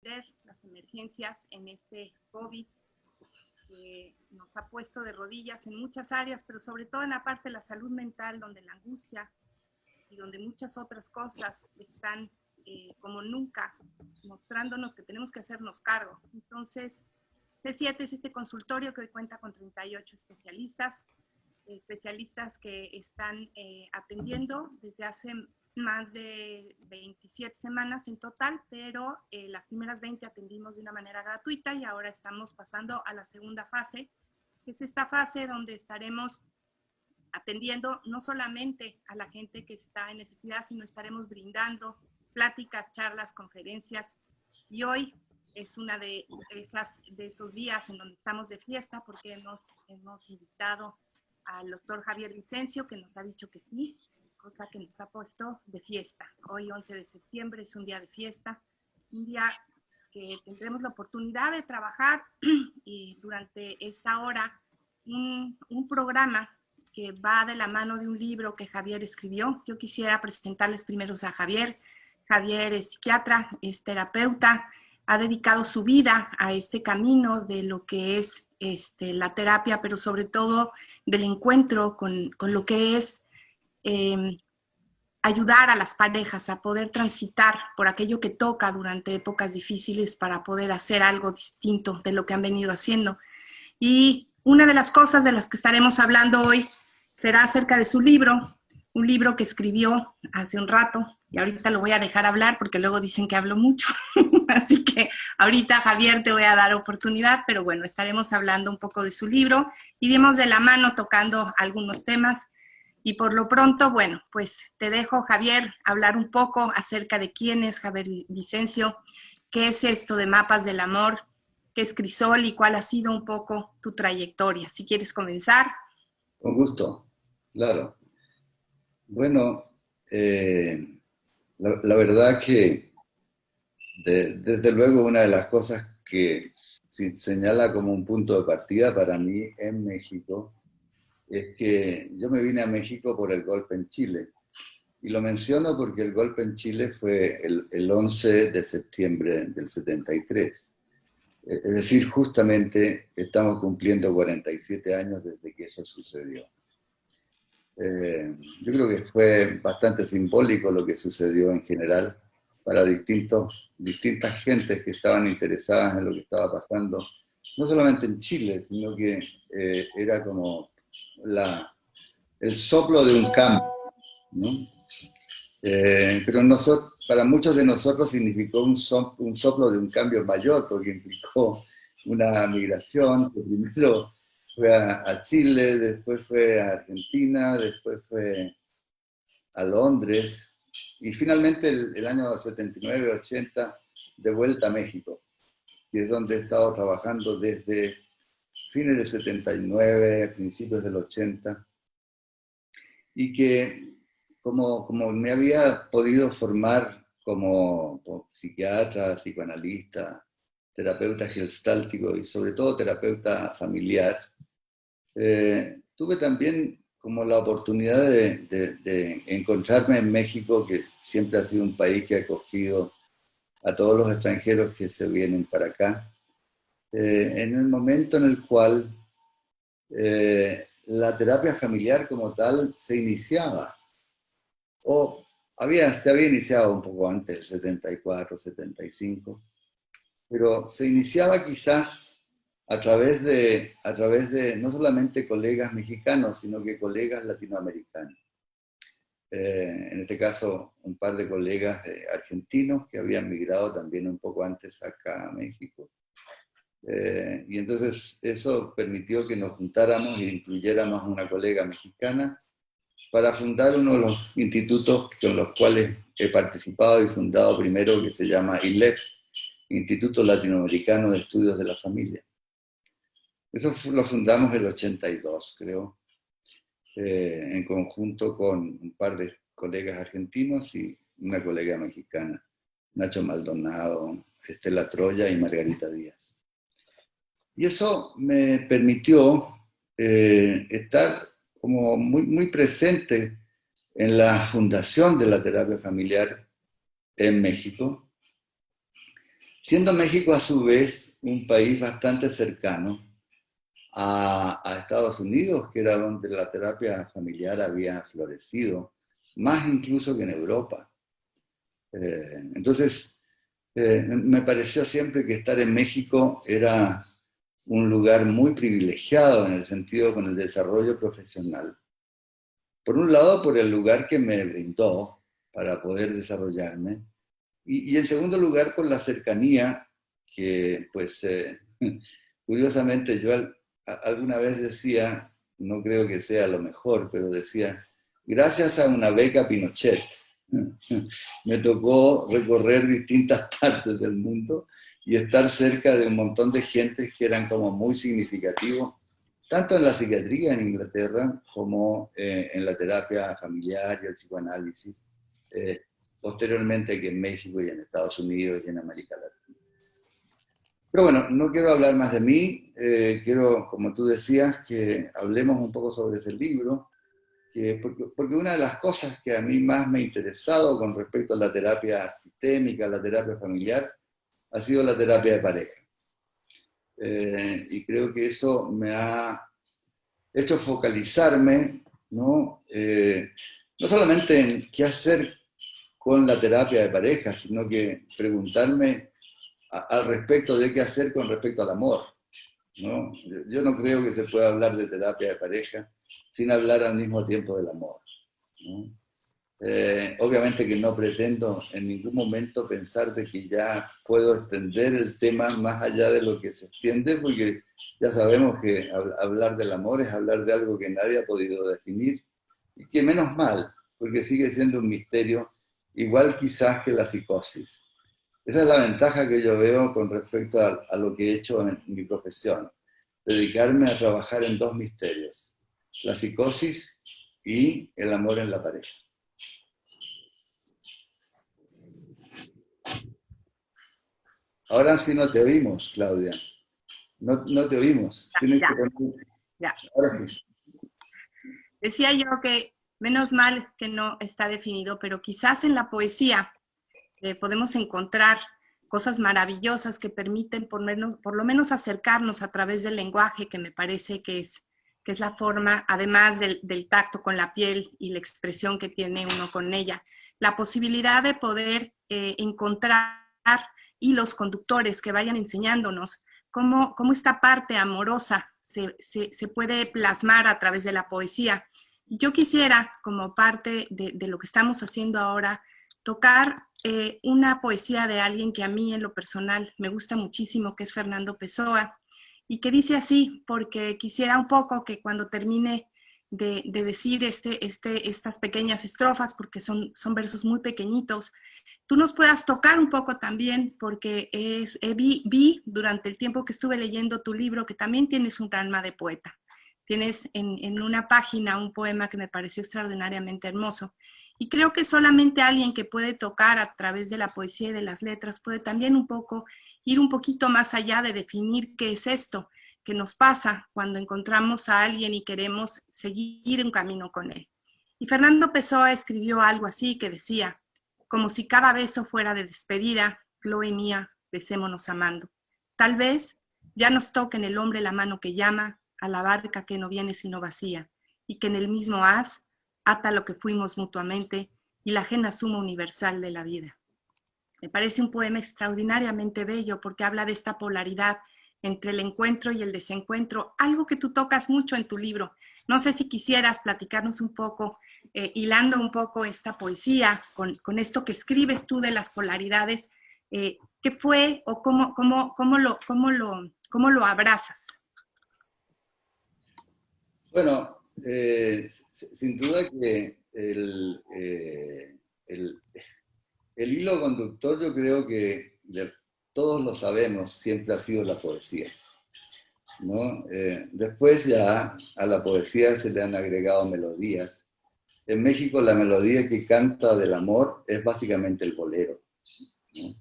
acometer las emergencias en este COVID que nos ha puesto de rodillas en muchas áreas, pero sobre todo en la parte de la salud mental, donde la angustia y donde muchas otras cosas están como nunca mostrándonos que tenemos que hacernos cargo. Entonces, C7 es este consultorio que hoy cuenta con 38 especialistas que están atendiendo desde hace más de 27 semanas en total, pero las primeras 20 atendimos de una manera gratuita y ahora estamos pasando a la segunda fase, que es esta fase donde estaremos atendiendo no solamente a la gente que está en necesidad, sino estaremos brindando pláticas, charlas, conferencias, y hoy es una de esos días en donde estamos de fiesta porque hemos invitado al doctor Javier Vicencio, que nos ha dicho que sí, cosa que nos ha puesto de fiesta. Hoy, 11 de septiembre, es un día de fiesta, un día que tendremos la oportunidad de trabajar y durante esta hora un programa que va de la mano de un libro que Javier escribió. Yo quisiera presentarles primero a Javier. Javier es psiquiatra, es terapeuta, ha dedicado su vida a este camino de lo que es la terapia, pero sobre todo del encuentro con lo que es ayudar a las parejas a poder transitar por aquello que toca durante épocas difíciles para poder hacer algo distinto de lo que han venido haciendo. Y una de las cosas de las que estaremos hablando hoy será acerca de su libro, un libro que escribió hace un rato, y ahorita lo voy a dejar hablar porque luego dicen que hablo mucho. Así que ahorita, Javier, te voy a dar oportunidad, pero bueno, estaremos hablando un poco de su libro, iremos de la mano tocando algunos temas, y por lo pronto, bueno, pues te dejo, Javier, hablar un poco acerca de quién es Javier Vicencio, qué es esto de Mapas del Amor, qué es Crisol y cuál ha sido un poco tu trayectoria. Si quieres comenzar. Con gusto, claro. Bueno, la verdad que desde luego una de las cosas que señala como un punto de partida para mí en México es que yo me vine a México por el golpe en Chile. Y lo menciono porque el golpe en Chile fue el 11 de septiembre del 73. Es decir, justamente estamos cumpliendo 47 años desde que eso sucedió. Yo creo que fue bastante simbólico lo que sucedió en general para distintas gentes que estaban interesadas en lo que estaba pasando, no solamente en Chile, sino que era como el soplo de un cambio, ¿no? Pero para muchos de nosotros significó un soplo de un cambio mayor, porque implicó una migración que primero fue a Chile, después fue a Argentina, después fue a Londres, y finalmente el año 79-80 de vuelta a México, que es donde he estado trabajando desde fines del 79, principios del 80, y que como me había podido formar como psiquiatra, psicoanalista, terapeuta gestáltico y sobre todo terapeuta familiar, tuve también como la oportunidad de encontrarme en México, que siempre ha sido un país que ha acogido a todos los extranjeros que se vienen para acá, en el momento en el cual la terapia familiar como tal se iniciaba, o se había iniciado un poco antes, del 74, 75, pero se iniciaba quizás a través de no solamente colegas mexicanos, sino que colegas latinoamericanos. En este caso, un par de colegas argentinos que habían migrado también un poco antes acá a México. Y entonces eso permitió que nos juntáramos e incluyéramos a una colega mexicana para fundar uno de los institutos con los cuales he participado y fundado primero, que se llama ILEF, Instituto Latinoamericano de Estudios de la Familia. Eso lo fundamos en el 82, creo, en conjunto con un par de colegas argentinos y una colega mexicana, Nacho Maldonado, Estela Troya y Margarita Díaz. Y eso me permitió estar como muy presente en la fundación de la terapia familiar en México, Siendo México a su vez un país bastante cercano a Estados Unidos, que era donde la terapia familiar había florecido, más incluso que en Europa. Entonces, me pareció siempre que estar en México era un lugar muy privilegiado en el sentido con el desarrollo profesional. Por un lado, por el lugar que me brindó para poder desarrollarme, y en segundo lugar, por la cercanía que, pues, curiosamente yo alguna vez decía, no creo que sea lo mejor, pero decía, gracias a una beca Pinochet, me tocó recorrer distintas partes del mundo y estar cerca de un montón de gentes que eran como muy significativos, tanto en la psiquiatría en Inglaterra como en la terapia familiar y el psicoanálisis, posteriormente aquí en México y en Estados Unidos y en América Latina. Pero bueno, no quiero hablar más de mí, quiero, como tú decías, que hablemos un poco sobre ese libro, porque una de las cosas que a mí más me ha interesado con respecto a la terapia sistémica, la terapia familiar, ha sido la terapia de pareja. Y creo que eso me ha hecho focalizarme, ¿no? No solamente en qué hacer con la terapia de pareja, sino que preguntarme al respecto de qué hacer con respecto al amor, ¿no? Yo no creo que se pueda hablar de terapia de pareja sin hablar al mismo tiempo del amor, ¿no? Obviamente que no pretendo en ningún momento pensar de que ya puedo extender el tema más allá de lo que se extiende, porque ya sabemos que hablar del amor es hablar de algo que nadie ha podido definir, y que menos mal, porque sigue siendo un misterio, igual quizás que la psicosis. Esa es la ventaja que yo veo con respecto a lo que he hecho en mi profesión, dedicarme a trabajar en dos misterios, la psicosis y el amor en la pareja. Ahora sí no te oímos, Claudia. No te oímos. Tienes Ya, que poner... ya. Ahora sí. Decía yo que menos mal que no está definido, pero quizás en la poesía podemos encontrar cosas maravillosas que permiten por lo menos acercarnos a través del lenguaje, que me parece que es la forma, además del tacto con la piel y la expresión que tiene uno con ella, la posibilidad de poder encontrar hilos conductores que vayan enseñándonos cómo esta parte amorosa se puede plasmar a través de la poesía. Y yo quisiera, como parte de lo que estamos haciendo ahora, tocar una poesía de alguien que a mí en lo personal me gusta muchísimo, que es Fernando Pessoa, y que dice así, porque quisiera un poco que cuando termine de decir estas pequeñas estrofas, porque son versos muy pequeñitos, tú nos puedas tocar un poco también, porque vi durante el tiempo que estuve leyendo tu libro que también tienes un alma de poeta. Tienes en una página un poema que me pareció extraordinariamente hermoso. Y creo que solamente alguien que puede tocar a través de la poesía y de las letras puede también un poco ir un poquito más allá de definir qué es esto que nos pasa cuando encontramos a alguien y queremos seguir un camino con él. Y Fernando Pessoa escribió algo así que decía, como si cada beso fuera de despedida, Chloe mía, besémonos amando. Tal vez ya nos toque en el hombre la mano que llama a la barca que no viene sino vacía, y que en el mismo haz ata lo que fuimos mutuamente y la ajena suma universal de la vida. Me parece un poema extraordinariamente bello porque habla de esta polaridad entre el encuentro y el desencuentro, algo que tú tocas mucho en tu libro. No sé si quisieras platicarnos un poco, hilando un poco esta poesía con esto que escribes tú de las polaridades, ¿qué fue o cómo lo abrazas? Bueno, sin duda que el hilo conductor, yo creo que todos lo sabemos, siempre ha sido la poesía, ¿no? Después ya a la poesía se le han agregado melodías. En México la melodía que canta del amor es básicamente el bolero, ¿no?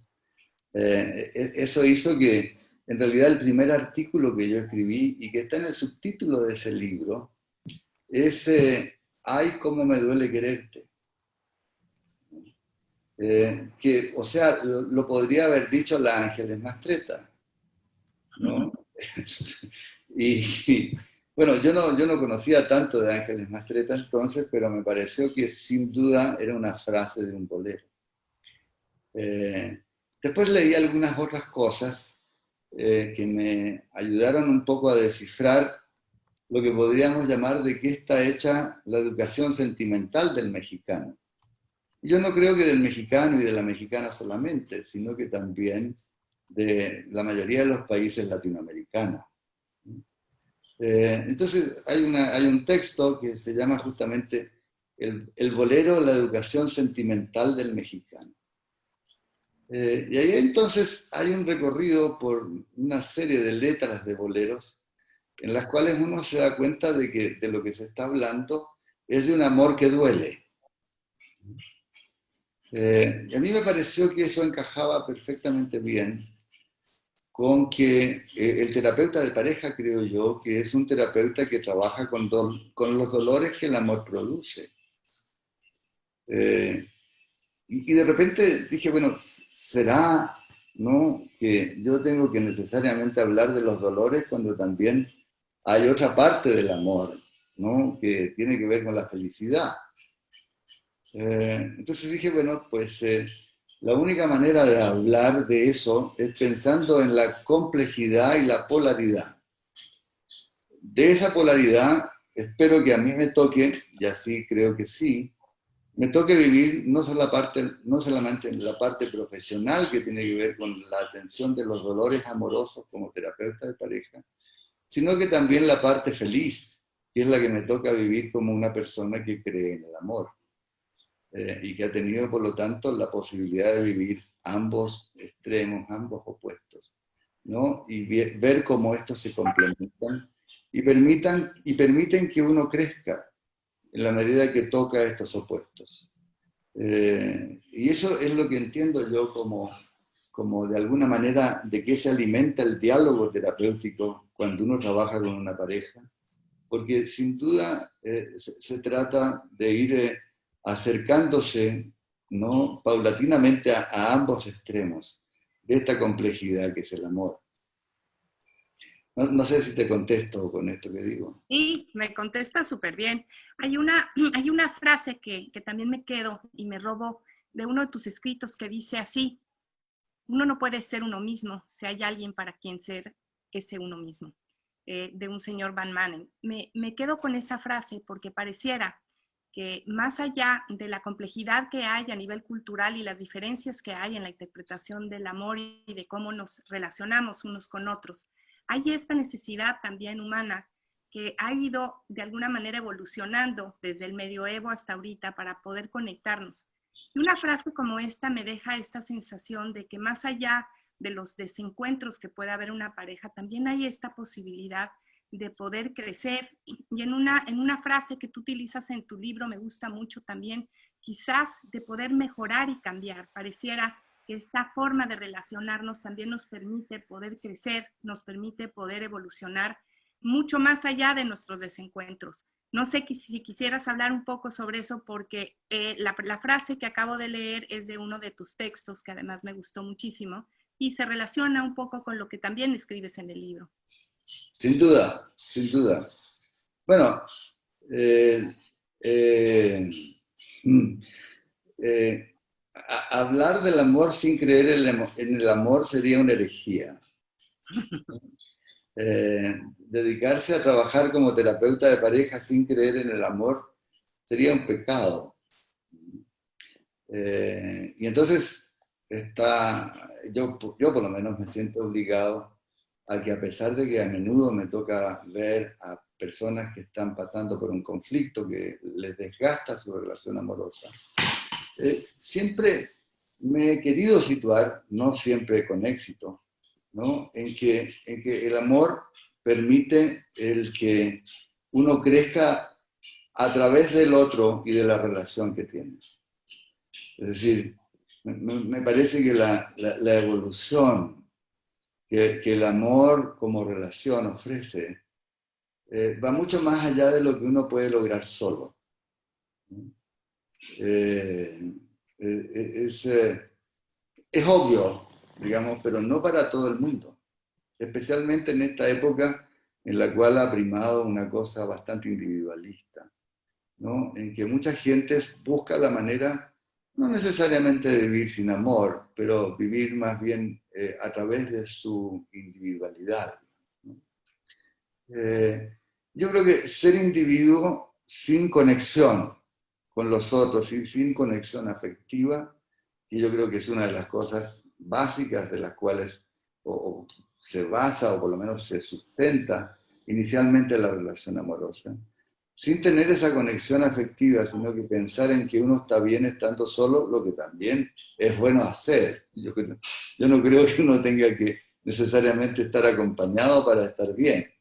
Eso hizo que en realidad el primer artículo que yo escribí y que está en el subtítulo de ese libro es Ay, cómo me duele quererte. que, o sea, lo podría haber dicho la Ángeles Mastretta, ¿no? y, bueno, yo no conocía tanto de Ángeles Mastretta entonces, pero me pareció que sin duda era una frase de un bolero. Después leí algunas otras cosas que me ayudaron un poco a descifrar lo que podríamos llamar de qué está hecha la educación sentimental del mexicano. Yo no creo que del mexicano y de la mexicana solamente, sino que también de la mayoría de los países latinoamericanos. Entonces hay un texto que se llama justamente el bolero, la educación sentimental del mexicano. Y ahí entonces hay un recorrido por una serie de letras de boleros en las cuales uno se da cuenta de que de lo que se está hablando es de un amor que duele. Y a mí me pareció que eso encajaba perfectamente bien con que el terapeuta de pareja, creo yo, que es un terapeuta que trabaja con los dolores que el amor produce. Y de repente dije, bueno, ¿será, no, que yo tengo que necesariamente hablar de los dolores cuando también hay otra parte del amor, ¿no? Que tiene que ver con la felicidad? Entonces dije, bueno, pues la única manera de hablar de eso es pensando en la complejidad y la polaridad. De esa polaridad, espero que a mí me toque, y así creo que sí, me toque vivir no solamente en la parte profesional que tiene que ver con la atención de los dolores amorosos como terapeuta de pareja, sino que también la parte feliz, que es la que me toca vivir como una persona que cree en el amor. Y que ha tenido, por lo tanto, la posibilidad de vivir ambos extremos, ambos opuestos, ¿no? Y ver cómo estos se complementan y permiten que uno crezca en la medida que toca estos opuestos. Y eso es lo que entiendo yo como de alguna manera de qué se alimenta el diálogo terapéutico cuando uno trabaja con una pareja, porque sin duda se trata de ir acercándose, ¿no? Paulatinamente a ambos extremos de esta complejidad que es el amor. No sé si te contesto con esto que digo. Sí, me contesta súper bien. Hay una frase que también me quedo y me robo de uno de tus escritos que dice así: uno no puede ser uno mismo si hay alguien para quien ser ese uno mismo, de un señor Van Manen. Me quedo con esa frase porque pareciera que más allá de la complejidad que hay a nivel cultural y las diferencias que hay en la interpretación del amor y de cómo nos relacionamos unos con otros, hay esta necesidad también humana que ha ido de alguna manera evolucionando desde el medioevo hasta ahorita para poder conectarnos. Y una frase como esta me deja esta sensación de que más allá de los desencuentros que pueda haber una pareja, también hay esta posibilidad de poder crecer. Y en una frase que tú utilizas en tu libro me gusta mucho también, quizás de poder mejorar y cambiar. Pareciera que esta forma de relacionarnos también nos permite poder crecer, nos permite poder evolucionar mucho más allá de nuestros desencuentros. No sé si quisieras hablar un poco sobre eso, porque la frase que acabo de leer es de uno de tus textos, que además me gustó muchísimo, y se relaciona un poco con lo que también escribes en el libro. Sin duda, sin duda. Bueno, eh, eh, mm, eh, hablar del amor sin creer en el amor sería una herejía. Dedicarse a trabajar como terapeuta de pareja sin creer en el amor sería un pecado. Y entonces yo por lo menos me siento obligado a que, a pesar de que a menudo me toca ver a personas que están pasando por un conflicto que les desgasta su relación amorosa, siempre me he querido situar, no siempre con éxito, ¿no? En que el amor permite el que uno crezca a través del otro y de la relación que tiene. Es decir, me parece que la evolución que el amor como relación ofrece va mucho más allá de lo que uno puede lograr solo. Es obvio, digamos, pero no para todo el mundo, especialmente en esta época en la cual ha primado una cosa bastante individualista, ¿no? En que mucha gente busca la manera, no necesariamente de vivir sin amor, pero vivir más bien a través de su individualidad, ¿no? Yo creo que ser individuo sin conexión con los otros y sin conexión afectiva, y yo creo que es una de las cosas básicas de las cuales o se basa o por lo menos se sustenta inicialmente la relación amorosa, sin tener esa conexión afectiva, sino que pensar en que uno está bien estando solo, lo que también es bueno hacer. Yo no creo que uno tenga que necesariamente estar acompañado para estar bien.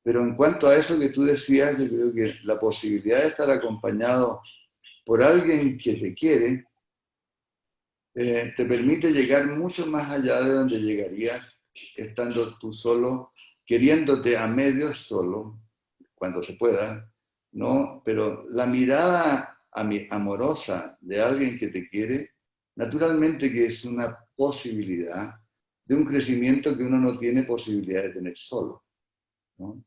Pero en cuanto a eso que tú decías, yo creo que la posibilidad de estar acompañado por alguien que te quiere, te permite llegar mucho más allá de donde llegarías estando tú solo, queriéndote a medios solo, cuando se pueda, ¿no? Pero la mirada amorosa de alguien que te quiere, naturalmente que es una posibilidad de un crecimiento que uno no tiene posibilidad de tener solo, ¿no?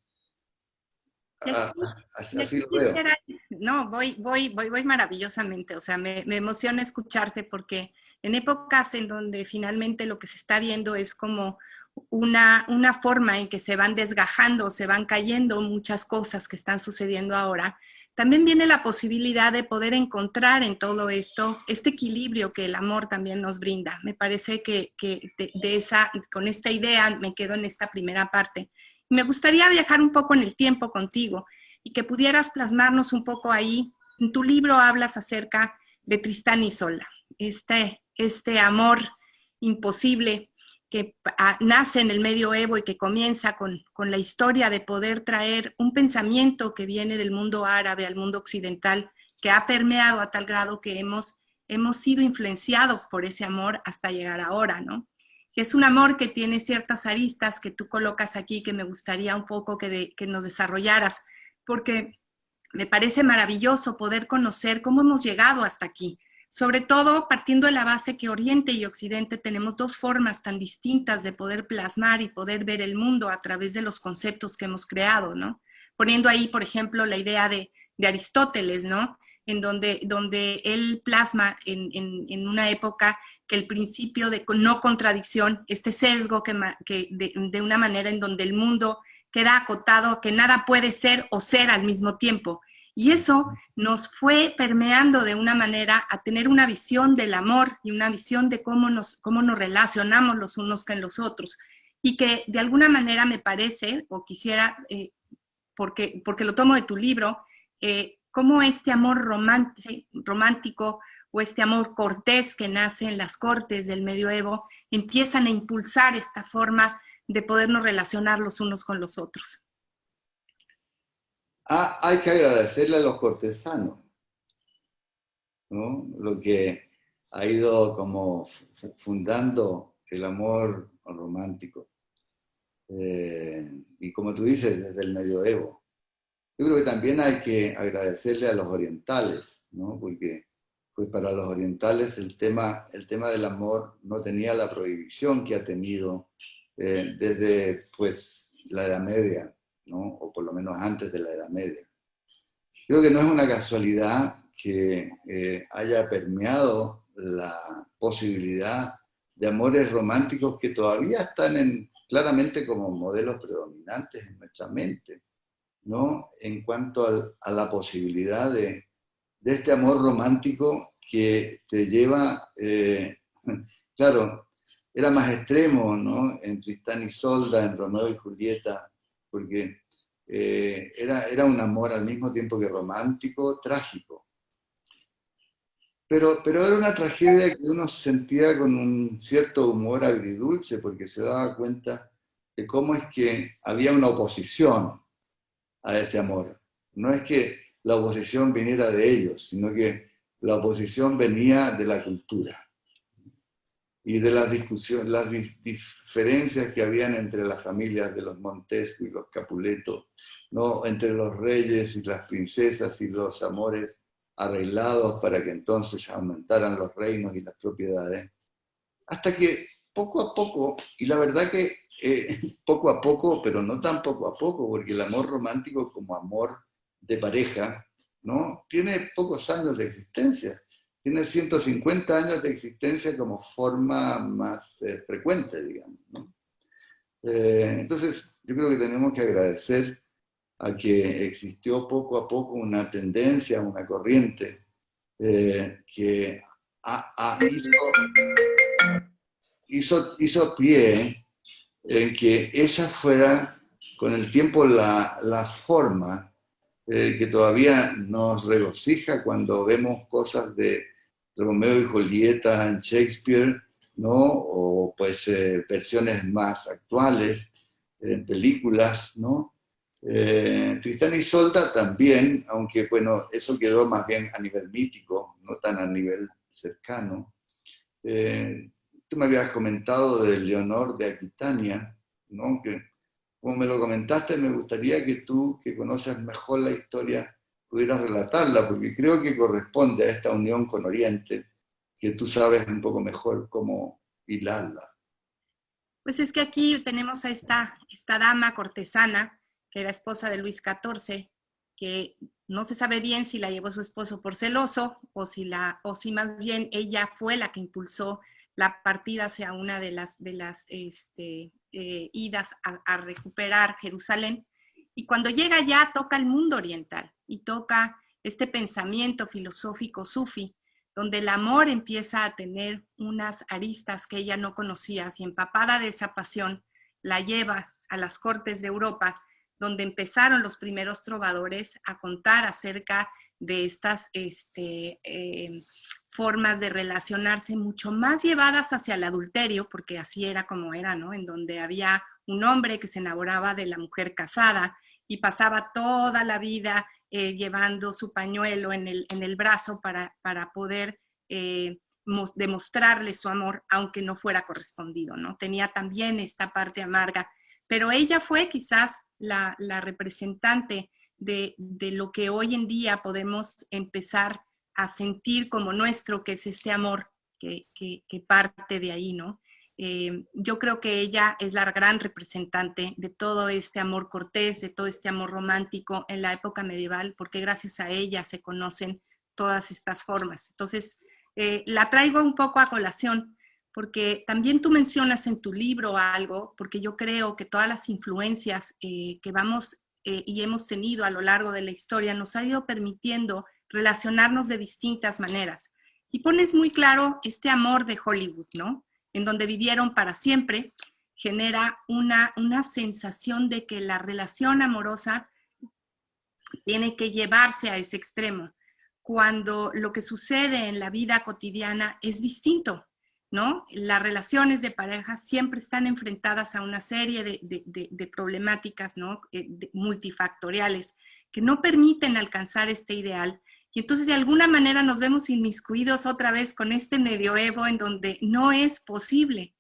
Y aquí, y Así aquí lo veo. quisiera, no, voy maravillosamente, o sea, me emociona escucharte porque en épocas en donde finalmente lo que se está viendo es como una forma en que se van desgajando, se van cayendo muchas cosas que están sucediendo ahora, también viene la posibilidad de poder encontrar en todo esto este equilibrio que el amor también nos brinda. Me parece que con esta idea me quedo en esta primera parte. Me gustaría viajar un poco en el tiempo contigo y que pudieras plasmarnos un poco ahí. En tu libro hablas acerca de Tristán y Isolda, este amor imposible que nace en el medioevo y que comienza con la historia de poder traer un pensamiento que viene del mundo árabe al mundo occidental, que ha permeado a tal grado que hemos sido influenciados por ese amor hasta llegar ahora, ¿no? Que es un amor que tiene ciertas aristas que tú colocas aquí que me gustaría un poco que nos desarrollaras, porque me parece maravilloso poder conocer cómo hemos llegado hasta aquí, sobre todo partiendo de la base que Oriente y Occidente tenemos dos formas tan distintas de poder plasmar y poder ver el mundo a través de los conceptos que hemos creado, ¿no? Poniendo ahí, por ejemplo, la idea de Aristóteles, ¿no? En donde él plasma en una época que el principio de no contradicción, este sesgo que de una manera en donde el mundo queda acotado, que nada puede ser o ser al mismo tiempo. Y eso nos fue permeando de una manera a tener una visión del amor y una visión de cómo nos relacionamos los unos con los otros. Y que de alguna manera me parece, o quisiera, porque lo tomo de tu libro, cómo este amor romántico o este amor cortés que nace en las cortes del medioevo empiezan a impulsar esta forma de podernos relacionar los unos con los otros. Hay que agradecerle a los cortesanos, ¿no? Lo que ha ido como fundando el amor romántico. Y como tú dices, desde el medioevo. Yo creo que también hay que agradecerle a los orientales, ¿no? Porque pues para los orientales el tema del amor no tenía la prohibición que ha tenido desde pues, la Edad Media, ¿no? O por lo menos antes de la Edad Media. Creo que no es una casualidad que haya permeado la posibilidad de amores románticos que todavía están claramente como modelos predominantes en nuestra mente, ¿no? En cuanto a la posibilidad de este amor romántico que te lleva, claro, era más extremo, ¿no? En Tristán y Isolda, en Romeo y Julieta, porque era un amor al mismo tiempo que romántico, trágico. Pero era una tragedia que uno sentía con un cierto humor agridulce, porque se daba cuenta de cómo es que había una oposición a ese amor. No es que la oposición viniera de ellos, sino que la oposición venía de la cultura y de las discusiones, las diferencias que habían entre las familias de los Montesco y los Capuleto, ¿no? Entre los reyes y las princesas y los amores arreglados para que entonces aumentaran los reinos y las propiedades, hasta que poco a poco, y la verdad que poco a poco, pero no tan poco a poco, porque el amor romántico como amor de pareja, ¿no? Tiene pocos años de existencia, tiene 150 años de existencia como forma más frecuente, digamos, ¿no? Entonces, yo creo que tenemos que agradecer a que existió poco a poco una tendencia, una corriente que hizo pie en que esa fuera con el tiempo la forma que todavía nos regocija cuando vemos cosas de Romeo y Julieta en Shakespeare, ¿no? O pues versiones más actuales en películas, ¿no? Tristán y Isolda también, aunque bueno, eso quedó más bien a nivel mítico, no tan a nivel cercano. Tú me habías comentado de Leonor de Aquitania, ¿no? Que como me lo comentaste, me gustaría que tú, que conoces mejor la historia, pudieras relatarla, porque creo que corresponde a esta unión con Oriente, que tú sabes un poco mejor cómo hilarla. Pues es que aquí tenemos a esta dama cortesana, que era esposa de Luis XIV, que no se sabe bien si la llevó su esposo por celoso o si más bien ella fue la que impulsó la partida hacia una de las idas a recuperar Jerusalén. Y cuando llega ya toca el mundo oriental y toca este pensamiento filosófico sufi, donde el amor empieza a tener unas aristas que ella no conocía, y empapada de esa pasión, la lleva a las cortes de Europa, donde empezaron los primeros trovadores a contar acerca de estas formas de relacionarse mucho más llevadas hacia el adulterio, porque así era como era, ¿no? En donde había un hombre que se enamoraba de la mujer casada y pasaba toda la vida llevando su pañuelo en el brazo para poder demostrarle su amor, aunque no fuera correspondido, ¿no? Tenía también esta parte amarga, pero ella fue quizás la representante de lo que hoy en día podemos empezar a sentir como nuestro, que es este amor que parte de ahí, ¿no? Yo creo que ella es la gran representante de todo este amor cortés, de todo este amor romántico en la época medieval, porque gracias a ella se conocen todas estas formas. Entonces, la traigo un poco a colación, porque también tú mencionas en tu libro algo, porque yo creo que todas las influencias que vamos y hemos tenido a lo largo de la historia nos ha ido permitiendo relacionarnos de distintas maneras. Y pones muy claro este amor de Hollywood, ¿no? En donde vivieron para siempre, genera una sensación de que la relación amorosa tiene que llevarse a ese extremo, cuando lo que sucede en la vida cotidiana es distinto, ¿no? Las relaciones de pareja siempre están enfrentadas a una serie de problemáticas, ¿no? Multifactoriales, que no permiten alcanzar este ideal. Y entonces de alguna manera nos vemos inmiscuidos otra vez con este medioevo en donde no es posible.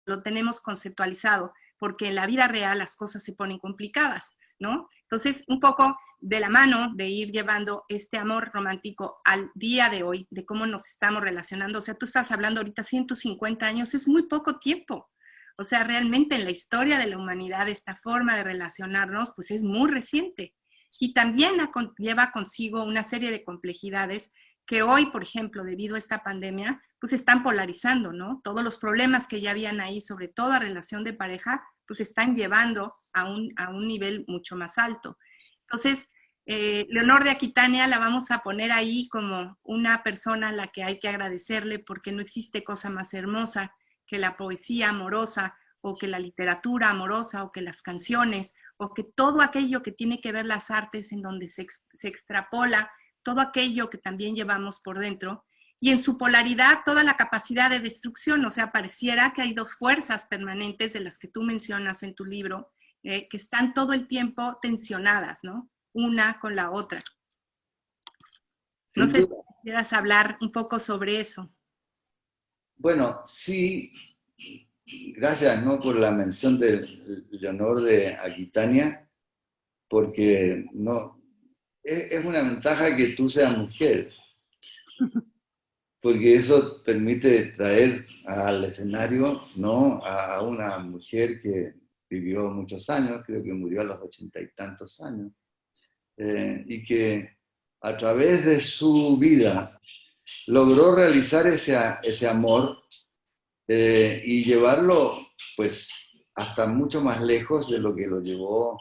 Lo tenemos conceptualizado, porque en la vida real las cosas se ponen complicadas, ¿no? Entonces, un poco de la mano de ir llevando este amor romántico al día de hoy, de cómo nos estamos relacionando. O sea, tú estás hablando ahorita 150 años, es muy poco tiempo. O sea, realmente en la historia de la humanidad esta forma de relacionarnos, pues es muy reciente. Y también lleva consigo una serie de complejidades que hoy, por ejemplo, debido a esta pandemia, pues están polarizando, ¿no? Todos los problemas que ya habían ahí sobre toda relación de pareja, pues están llevando a un nivel mucho más alto. Entonces, Leonor de Aquitania la vamos a poner ahí como una persona a la que hay que agradecerle, porque no existe cosa más hermosa que la poesía amorosa, o que la literatura amorosa, o que las canciones, o que todo aquello que tiene que ver las artes, en donde se extrapola todo aquello que también llevamos por dentro, y en su polaridad toda la capacidad de destrucción. O sea, pareciera que hay dos fuerzas permanentes de las que tú mencionas en tu libro, que están todo el tiempo tensionadas, ¿no? Una con la otra. No sé si quisieras hablar un poco sobre eso. Bueno, sí, gracias, ¿no?, por la mención de Leonor de Aquitania, porque no, es una ventaja que tú seas mujer, porque eso permite traer al escenario, ¿no?, a una mujer que vivió muchos años, creo que murió a los 80 y tantos años, y que a través de su vida logró realizar ese amor y llevarlo pues hasta mucho más lejos de lo que lo llevó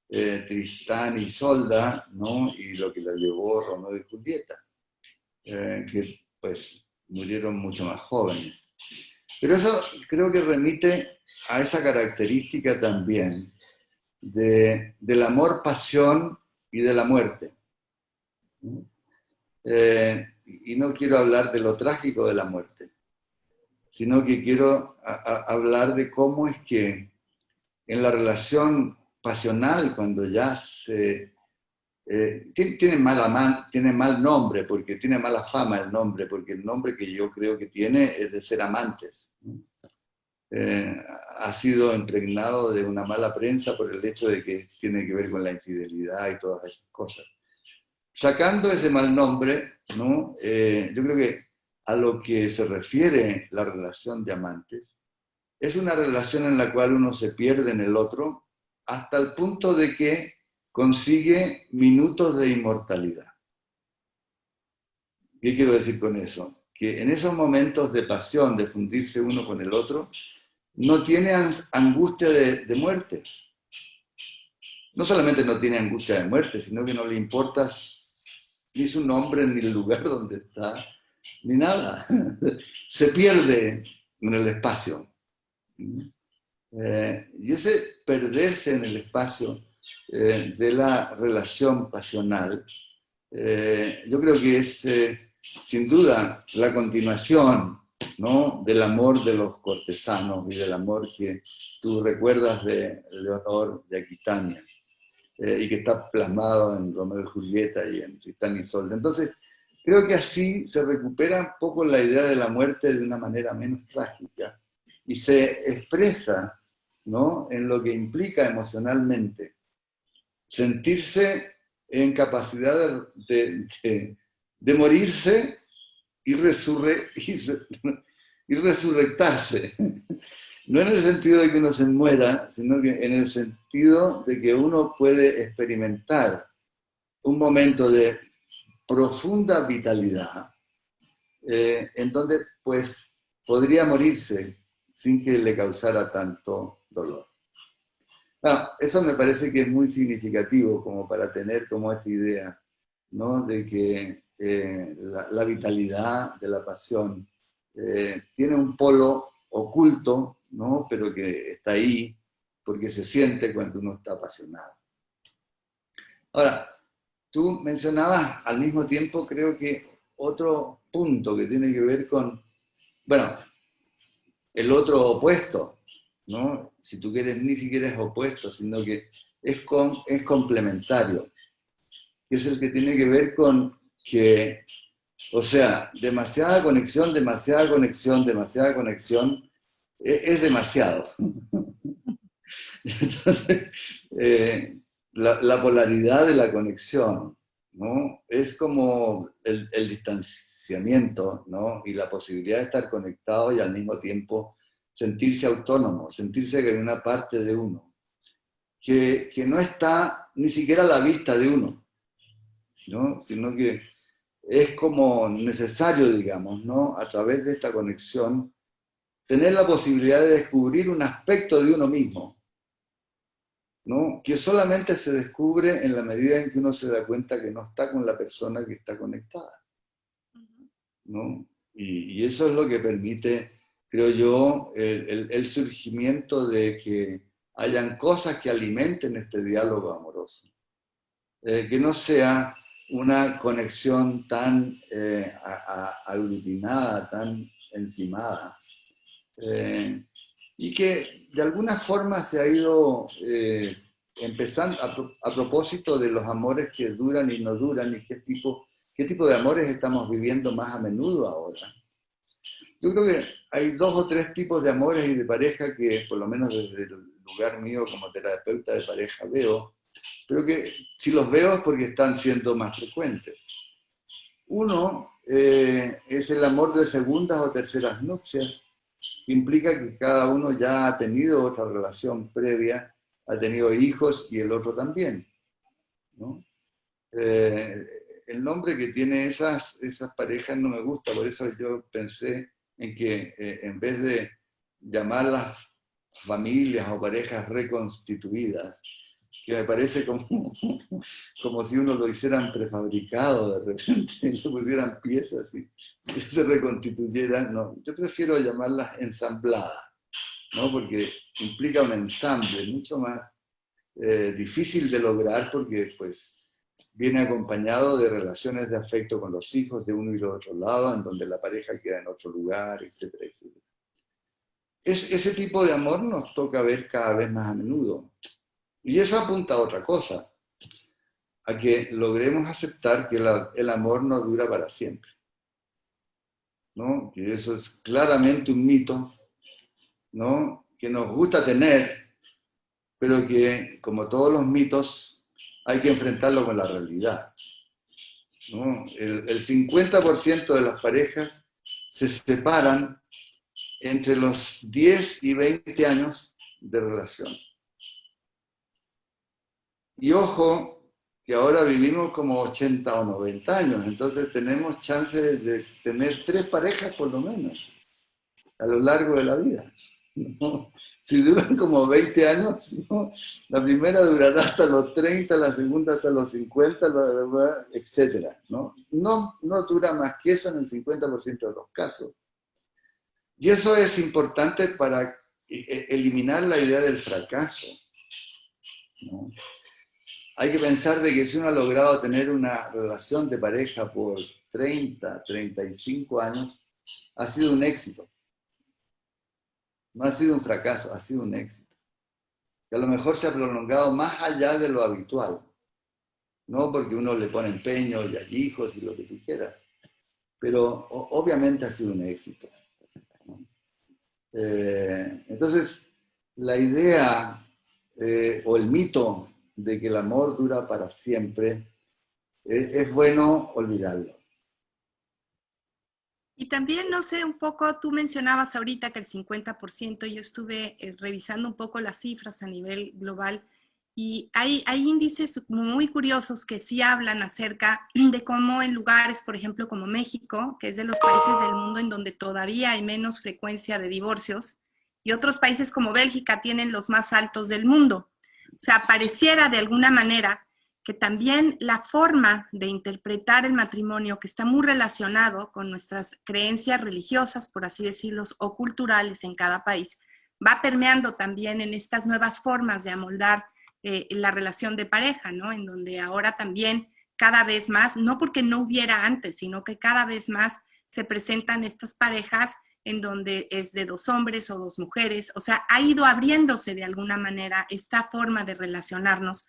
Tristán y Isolda, ¿no?, y lo que lo llevó Romeo y Julieta, que pues murieron mucho más jóvenes. Pero eso creo que remite a esa característica también del amor, pasión y de la muerte. Y no quiero hablar de lo trágico de la muerte, sino que quiero hablar de cómo es que en la relación pasional, cuando ya tiene mal nombre, porque tiene mala fama el nombre, porque el nombre que yo creo que tiene es de ser amantes. Ha sido impregnado de una mala prensa por el hecho de que tiene que ver con la infidelidad y todas esas cosas. Sacando ese mal nombre, ¿no?, yo creo que a lo que se refiere la relación de amantes, es una relación en la cual uno se pierde en el otro hasta el punto de que consigue minutos de inmortalidad. ¿Qué quiero decir con eso? Que en esos momentos de pasión, de fundirse uno con el otro, no tiene angustia de muerte. No solamente no tiene angustia de muerte, sino que no le importa ni su nombre, ni el lugar donde está, ni nada. Se pierde en el espacio. Y ese perderse en el espacio de la relación pasional, yo creo que es sin duda la continuación, ¿no?, del amor de los cortesanos y del amor que tú recuerdas de Leonor de Aquitania, y que está plasmado en Romeo y Julieta y en Tristán y Isolda. Entonces, creo que así se recupera un poco la idea de la muerte de una manera menos trágica y se expresa, ¿no?, en lo que implica emocionalmente sentirse en capacidad de morirse y, y resurrectarse. No en el sentido de que uno se muera, sino que en el sentido de que uno puede experimentar un momento de profunda vitalidad, en donde pues podría morirse sin que le causara tanto dolor. Eso me parece que es muy significativo como para tener como esa idea, ¿no?, de que la vitalidad de la pasión tiene un polo oculto, ¿no?, pero que está ahí porque se siente cuando uno está apasionado. Ahora, tú mencionabas al mismo tiempo, creo que otro punto que tiene que ver con, bueno, el otro opuesto, ¿no? Si tú quieres, ni siquiera es opuesto, sino que es complementario, que es el que tiene que ver con que, o sea, demasiada conexión, es demasiado. Entonces, la polaridad de la conexión, ¿no?, es como el distanciamiento, ¿no?, y la posibilidad de estar conectado y al mismo tiempo sentirse autónomo, sentirse que hay una parte de uno que no está ni siquiera a la vista de uno, ¿no?, sino que es como necesario, digamos, ¿no?, a través de esta conexión, tener la posibilidad de descubrir un aspecto de uno mismo, ¿no?, que solamente se descubre en la medida en que uno se da cuenta que no está con la persona que está conectada, ¿no? Y eso es lo que permite, creo yo, el surgimiento de que hayan cosas que alimenten este diálogo amoroso. Que no sea una conexión tan aglutinada, tan encimada, y que de alguna forma se ha ido empezando a propósito de los amores que duran y no duran, y qué tipo de amores estamos viviendo más a menudo ahora. Yo creo que hay 2 o 3 tipos de amores y de pareja que, por lo menos desde el lugar mío como terapeuta de pareja, veo pero que si los veo es porque están siendo más frecuentes. Uno es el amor de segundas o terceras nupcias, que implica que cada uno ya ha tenido otra relación previa, ha tenido hijos y el otro también, ¿no? El nombre que tiene esas parejas no me gusta, por eso yo pensé en que en vez de llamarlas familias o parejas reconstituidas, que me parece como si uno lo hicieran prefabricado de repente, le pusieran piezas y se reconstituyeran, no, yo prefiero llamarlas ensambladas, ¿no? Porque implica un ensamble mucho más difícil de lograr porque pues viene acompañado de relaciones de afecto con los hijos de uno y del otro lado, en donde la pareja queda en otro lugar, etcétera, etcétera. Ese tipo de amor nos toca ver cada vez más a menudo. Y eso apunta a otra cosa, a que logremos aceptar que el amor no dura para siempre, ¿no? Que eso es claramente un mito, ¿no? Que nos gusta tener, pero que, como todos los mitos, hay que enfrentarlo con la realidad, ¿no? El 50% de las parejas se separan entre los 10 y 20 años de relación. Y ojo, que ahora vivimos como 80 o 90 años, entonces tenemos chance de tener 3 parejas por lo menos a lo largo de la vida, ¿no? Si duran como 20 años, ¿no? La primera durará hasta los 30, la segunda hasta los 50, etc. ¿No? No dura más que eso en el 50% de los casos. Y eso es importante para eliminar la idea del fracaso, ¿no? Hay que pensar de que si uno ha logrado tener una relación de pareja por 30, 35 años, ha sido un éxito. No ha sido un fracaso, ha sido un éxito. Que a lo mejor se ha prolongado más allá de lo habitual. No porque uno le pone empeño y hay hijos y lo que tú quieras. Pero obviamente ha sido un éxito, ¿no? Entonces, la idea o el mito de que el amor dura para siempre, es bueno olvidarlo. Y también, no sé, un poco, tú mencionabas ahorita que el 50%, yo estuve revisando un poco las cifras a nivel global, y hay índices muy curiosos que sí hablan acerca de cómo en lugares, por ejemplo, como México, que es de los países del mundo en donde todavía hay menos frecuencia de divorcios, y otros países como Bélgica tienen los más altos del mundo. O sea, pareciera de alguna manera que también la forma de interpretar el matrimonio, que está muy relacionado con nuestras creencias religiosas, por así decirlo, o culturales en cada país, va permeando también en estas nuevas formas de amoldar la relación de pareja, ¿no? En donde ahora también cada vez más, no porque no hubiera antes, sino que cada vez más se presentan estas parejas en donde es de 2 hombres o 2 mujeres, o sea, ha ido abriéndose de alguna manera esta forma de relacionarnos.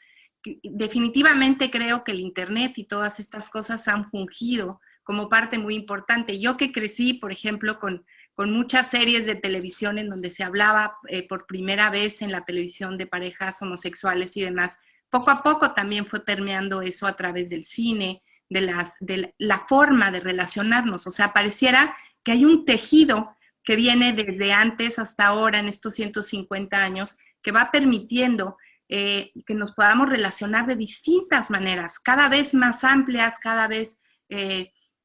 Definitivamente creo que el Internet y todas estas cosas han fungido como parte muy importante. Yo que crecí, por ejemplo, con muchas series de televisión en donde se hablaba por primera vez en la televisión de parejas homosexuales y demás, poco a poco también fue permeando eso a través del cine, de la forma de relacionarnos. O sea, pareciera que hay un tejido que viene desde antes hasta ahora, en estos 150 años, que va permitiendo que nos podamos relacionar de distintas maneras, cada vez más amplias, cada vez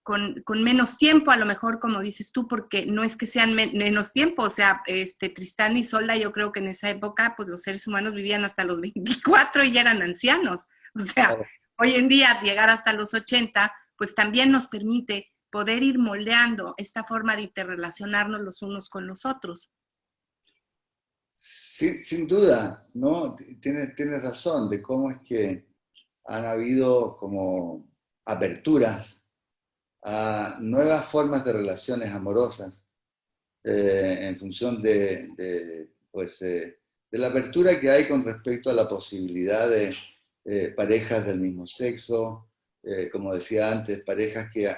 con menos tiempo, a lo mejor, como dices tú, porque no es que sean menos tiempo, o sea, Tristán y Solda, yo creo que en esa época, pues los seres humanos vivían hasta los 24 y ya eran ancianos. O sea, claro, hoy en día llegar hasta los 80, pues también nos permite poder ir moldeando esta forma de interrelacionarnos los unos con los otros. Sin duda, ¿no? Tienes razón de cómo es que han habido como aperturas a nuevas formas de relaciones amorosas en función pues, de la apertura que hay con respecto a la posibilidad de parejas del mismo sexo, como decía antes, parejas que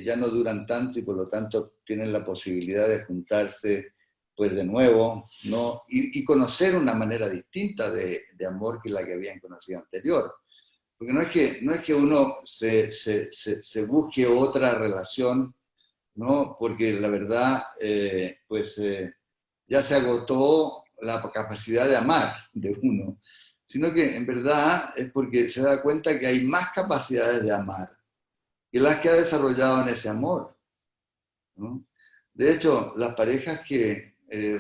ya no duran tanto y por lo tanto tienen la posibilidad de juntarse pues de nuevo, ¿no? Y conocer una manera distinta de amor que la que habían conocido anterior. Porque no es que uno se busque otra relación, ¿no? Porque la verdad, ya se agotó la capacidad de amar de uno, sino que en verdad es porque se da cuenta que hay más capacidades de amar que las que ha desarrollado en ese amor, ¿no? De hecho, las parejas que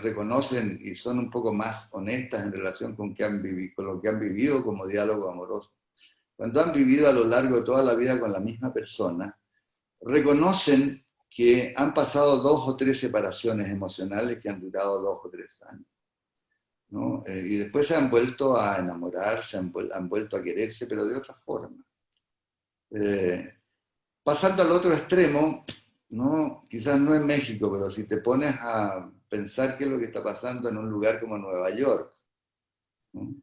reconocen y son un poco más honestas en relación con lo que han vivido como diálogo amoroso, cuando han vivido a lo largo de toda la vida con la misma persona, reconocen que han pasado 2 o 3 separaciones emocionales que han durado 2 o 3 años, ¿no? Y después se han vuelto a enamorar, han vuelto a quererse, pero de otra forma. Pasando al otro extremo, ¿no? Quizás no en México, pero si te pones a pensar qué es lo que está pasando en un lugar como Nueva York, ¿no?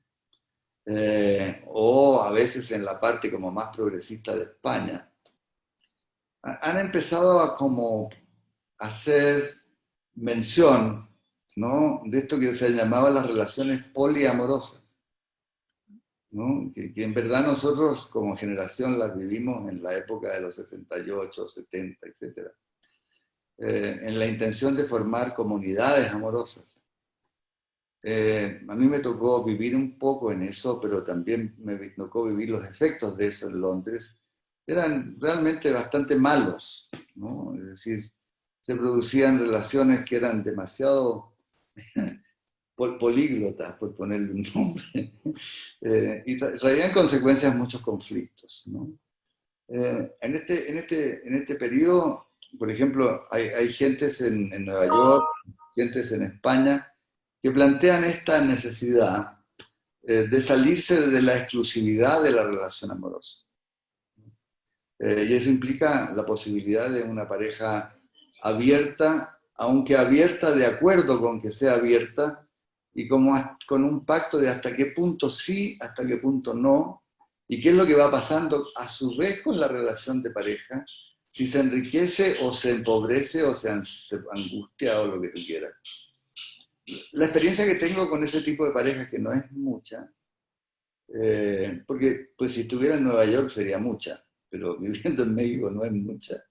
O a veces en la parte como más progresista de España, han empezado a como hacer mención, ¿no? De esto que se llamaba las relaciones poliamorosas, ¿no? Que en verdad nosotros como generación las vivimos en la época de los 68, 70, etc. En la intención de formar comunidades amorosas. A mí me tocó vivir un poco en eso, pero también me tocó vivir los efectos de eso en Londres. Eran realmente bastante malos, ¿no? Es decir, se producían relaciones que eran demasiado políglotas, por ponerle un nombre, y traían consecuencias muchos conflictos, ¿no? En este periodo, por ejemplo, hay gentes en Nueva York, gentes en España, que plantean esta necesidad de salirse de la exclusividad de la relación amorosa. Y eso implica la posibilidad de una pareja abierta, aunque abierta de acuerdo con que sea abierta, y como con un pacto de hasta qué punto sí, hasta qué punto no, y qué es lo que va pasando a su vez con la relación de pareja, si se enriquece o se empobrece o se angustia o lo que tú quieras. La experiencia que tengo con ese tipo de parejas, que no es mucha, porque pues si estuviera en Nueva York sería mucha, pero viviendo en México no es mucha,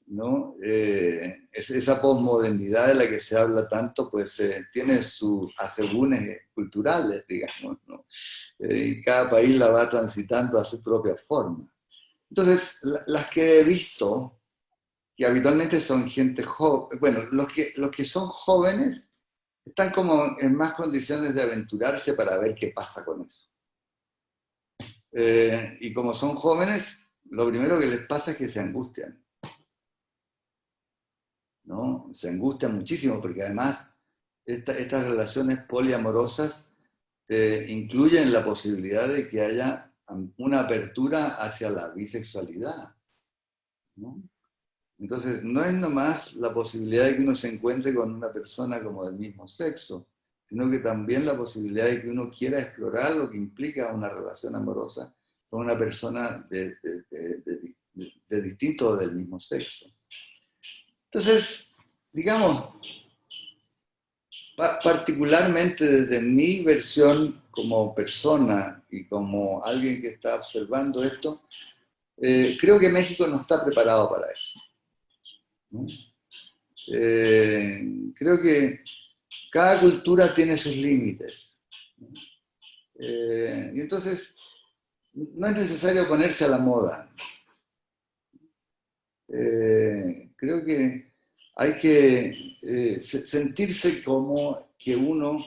¿no? Esa posmodernidad de la que se habla tanto, pues tiene sus asegúnes culturales, digamos, ¿no? Y cada país la va transitando a su propia forma. Entonces, las que he visto, que habitualmente son gente joven, bueno, los que son jóvenes están como en más condiciones de aventurarse para ver qué pasa con eso. Y como son jóvenes, lo primero que les pasa es que se angustian, ¿no? Se angustian muchísimo porque además estas relaciones poliamorosas incluyen la posibilidad de que haya una apertura hacia la bisexualidad, ¿no? Entonces, no es nomás la posibilidad de que uno se encuentre con una persona como del mismo sexo, sino que también la posibilidad de que uno quiera explorar lo que implica una relación amorosa con una persona de distinto o del mismo sexo. Entonces, digamos, particularmente desde mi versión como persona y como alguien que está observando esto, creo que México no está preparado para eso, ¿no? Creo que cada cultura tiene sus límites, ¿no? Y entonces no es necesario ponerse a la moda. Creo que hay que sentirse como que uno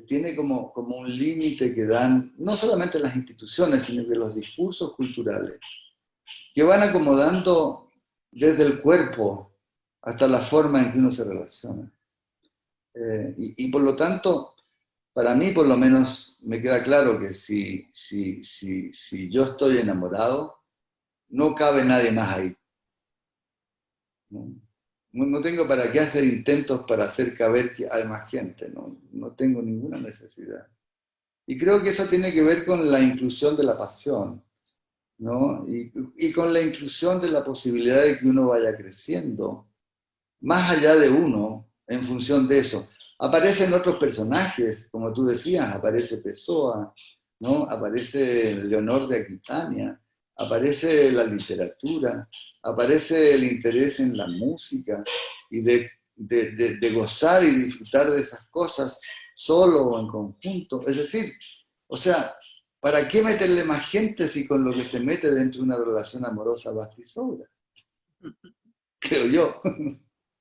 tiene como un límite que dan no solamente las instituciones, sino que los discursos culturales, que van acomodando desde el cuerpo hasta la forma en que uno se relaciona. Y por lo tanto, para mí por lo menos me queda claro que si yo estoy enamorado, no cabe nadie más ahí, ¿no? No tengo para qué hacer intentos para hacer caber a más gente, no tengo ninguna necesidad. Y creo que eso tiene que ver con la inclusión de la pasión, ¿no? Y con la inclusión de la posibilidad de que uno vaya creciendo, más allá de uno, en función de eso. Aparecen otros personajes, como tú decías, aparece Pessoa, ¿no? Aparece Leonor de Aquitania, aparece la literatura, aparece el interés en la música y de gozar y disfrutar de esas cosas solo o en conjunto. Es decir, o sea, ¿para qué meterle más gente si con lo que se mete dentro de una relación amorosa basta y sobra? Creo yo.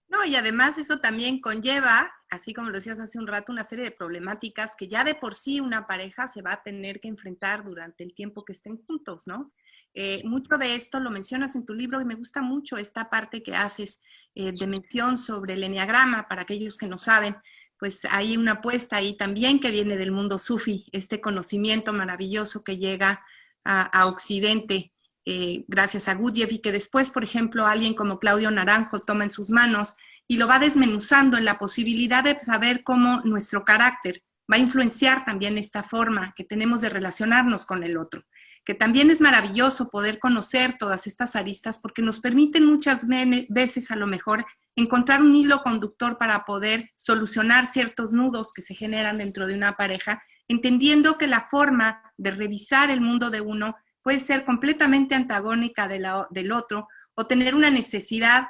No, y además eso también conlleva, así como lo decías hace un rato, una serie de problemáticas que ya de por sí una pareja se va a tener que enfrentar durante el tiempo que estén juntos, ¿no? Mucho de esto lo mencionas en tu libro y me gusta mucho esta parte que haces de mención sobre el eneagrama, para aquellos que no saben, pues hay una apuesta ahí también que viene del mundo sufi, este conocimiento maravilloso que llega a Occidente gracias a Gurdjieff y que después, por ejemplo, alguien como Claudio Naranjo toma en sus manos y lo va desmenuzando en la posibilidad de saber cómo nuestro carácter va a influenciar también esta forma que tenemos de relacionarnos con el otro, que también es maravilloso poder conocer todas estas aristas porque nos permiten muchas veces a lo mejor encontrar un hilo conductor para poder solucionar ciertos nudos que se generan dentro de una pareja, entendiendo que la forma de revisar el mundo de uno puede ser completamente antagónica del otro o tener una necesidad,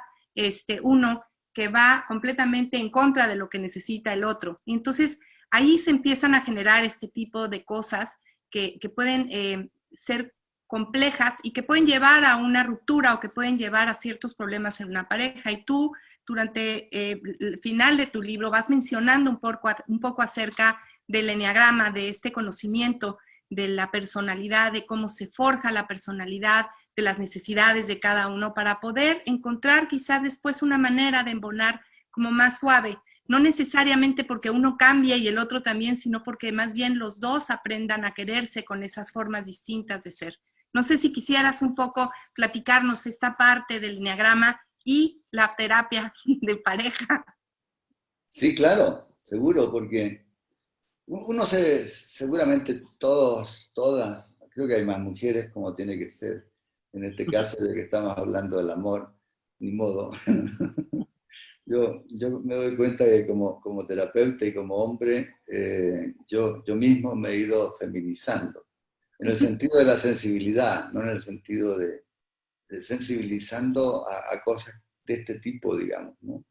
uno que va completamente en contra de lo que necesita el otro. Y entonces ahí se empiezan a generar este tipo de cosas que pueden ser complejas y que pueden llevar a una ruptura o que pueden llevar a ciertos problemas en una pareja. Y tú, durante el final de tu libro, vas mencionando un poco acerca del eneagrama, de este conocimiento de la personalidad, de cómo se forja la personalidad, de las necesidades de cada uno, para poder encontrar quizás después una manera de embonar como más suave, no necesariamente porque uno cambie y el otro también, sino porque más bien los dos aprendan a quererse con esas formas distintas de ser. No sé si quisieras un poco platicarnos esta parte del enneagrama y la terapia de pareja. Sí, claro, seguro, porque uno seguramente todos, todas, creo que hay más mujeres como tiene que ser, en este caso de que estamos hablando del amor, ni modo. Yo me doy cuenta que como terapeuta y como hombre, yo mismo me he ido feminizando, en el sentido de la sensibilidad, no en el sentido de sensibilizando a cosas de este tipo, digamos, ¿no?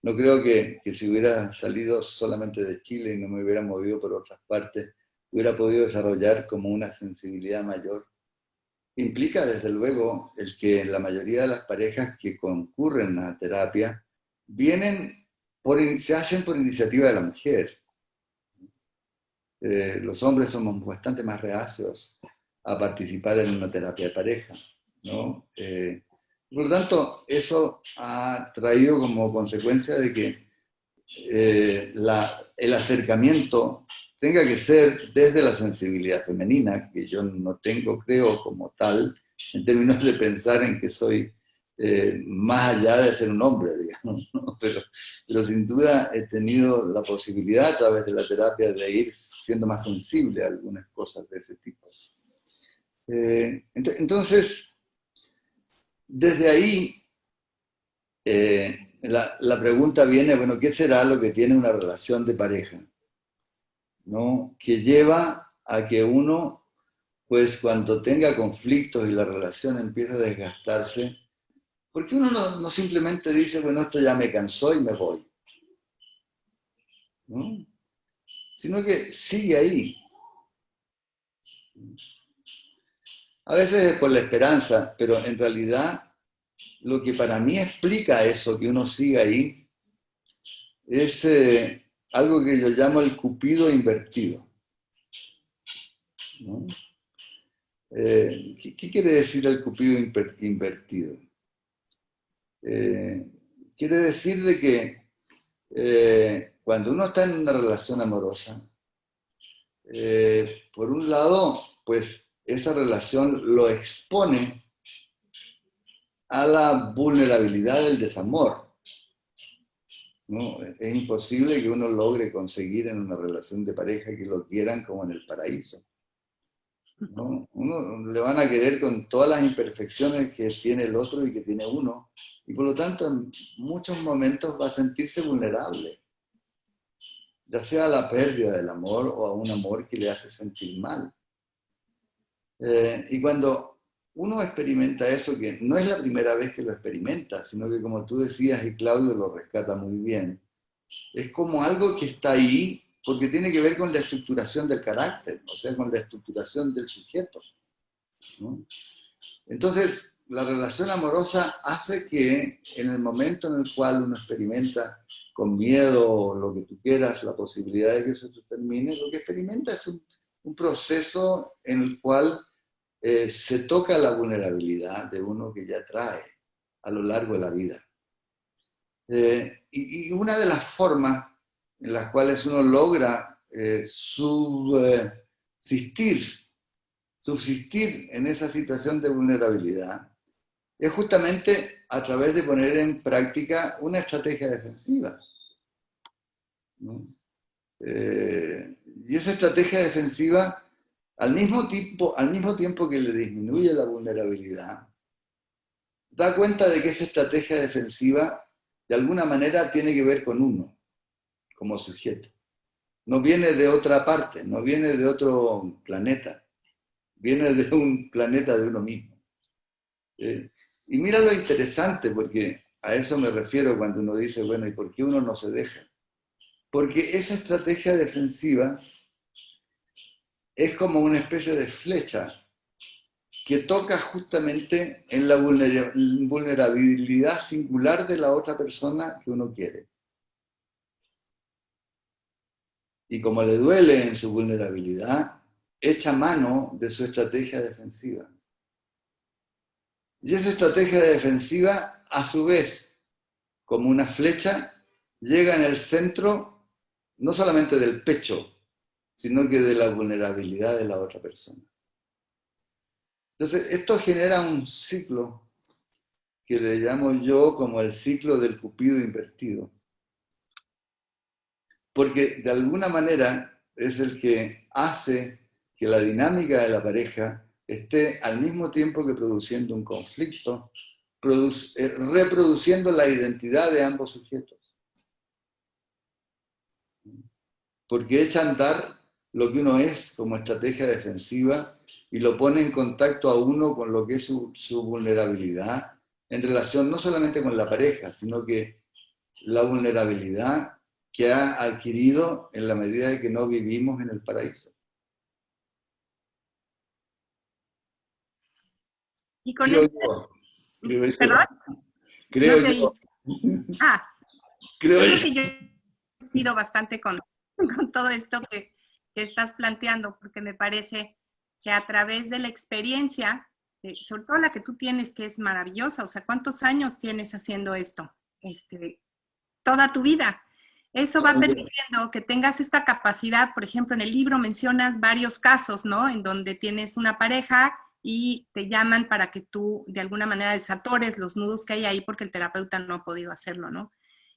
No creo que si hubiera salido solamente de Chile y no me hubiera movido por otras partes, hubiera podido desarrollar como una sensibilidad mayor. Implica, desde luego, el que la mayoría de las parejas que concurren a terapia se hacen por iniciativa de la mujer. Los hombres somos bastante más reacios a participar en una terapia de pareja, ¿no? Por lo tanto, eso ha traído como consecuencia de que el acercamiento tenga que ser desde la sensibilidad femenina, que yo no tengo, creo, como tal, en términos de pensar en que soy más allá de ser un hombre, digamos, ¿no? Pero sin duda he tenido la posibilidad a través de la terapia de ir siendo más sensible a algunas cosas de ese tipo. Entonces, desde ahí, la pregunta viene, bueno, ¿qué será lo que tiene una relación de pareja? ¿No? Que lleva a que uno, pues cuando tenga conflictos y la relación empieza a desgastarse, porque uno no simplemente dice, bueno, esto ya me cansó y me voy, ¿no? Sino que sigue ahí. A veces es por la esperanza, pero en realidad lo que para mí explica eso, que uno siga ahí, es algo que yo llamo el cupido invertido, ¿no? ¿Qué quiere decir el cupido invertido? Quiere decir de que cuando uno está en una relación amorosa, por un lado, pues esa relación lo expone a la vulnerabilidad del desamor, ¿no? Es imposible que uno logre conseguir en una relación de pareja que lo quieran como en el paraíso. ¿no? Uno le van a querer con todas las imperfecciones que tiene el otro y que tiene uno, y por lo tanto en muchos momentos va a sentirse vulnerable, ya sea a la pérdida del amor o a un amor que le hace sentir mal. Y cuando uno experimenta eso, que no es la primera vez que lo experimenta, sino que como tú decías y Claudio lo rescata muy bien, es como algo que está ahí porque tiene que ver con la estructuración del carácter, o sea, con la estructuración del sujeto, ¿no? Entonces, la relación amorosa hace que en el momento en el cual uno experimenta con miedo o lo que tú quieras, la posibilidad de que eso termine, lo que experimenta es un proceso en el cual se toca la vulnerabilidad de uno que ya trae a lo largo de la vida. Y una de las formas en las cuales uno logra subsistir en esa situación de vulnerabilidad es justamente a través de poner en práctica una estrategia defensiva, ¿no? Y esa estrategia defensiva, al mismo tiempo que le disminuye la vulnerabilidad, da cuenta de que esa estrategia defensiva de alguna manera tiene que ver con uno como sujeto. No viene de otra parte, no viene de otro planeta, viene de un planeta de uno mismo. Y mira lo interesante, porque a eso me refiero cuando uno dice, bueno, ¿y por qué uno no se deja? Porque esa estrategia defensiva es como una especie de flecha que toca justamente en la vulnerabilidad singular de la otra persona que uno quiere. Y como le duele en su vulnerabilidad, echa mano de su estrategia defensiva. Y esa estrategia defensiva, a su vez, como una flecha, llega en el centro no solamente del pecho, sino que de la vulnerabilidad de la otra persona. Entonces, esto genera un ciclo que le llamo yo como el ciclo del cupido invertido. Porque de alguna manera es el que hace que la dinámica de la pareja esté al mismo tiempo que produciendo un conflicto, reproduciendo la identidad de ambos sujetos. Porque echa a andar lo que uno es como estrategia defensiva y lo pone en contacto a uno con lo que es su vulnerabilidad en relación no solamente con la pareja, sino que la vulnerabilidad que ha adquirido en la medida de que no vivimos en el paraíso. Y con Creo el... yo, creo eso, ¿Perdón? creo No te yo, oí. Ah, creo yo yo. creo que yo he sido bastante con todo esto que estás planteando, porque me parece que a través de la experiencia, sobre todo la que tú tienes, que es maravillosa, o sea, ¿cuántos años tienes haciendo esto? Toda tu vida. Eso va permitiendo que tengas esta capacidad, por ejemplo, en el libro mencionas varios casos, ¿no? En donde tienes una pareja y te llaman para que tú de alguna manera desatores los nudos que hay ahí porque el terapeuta no ha podido hacerlo, ¿no?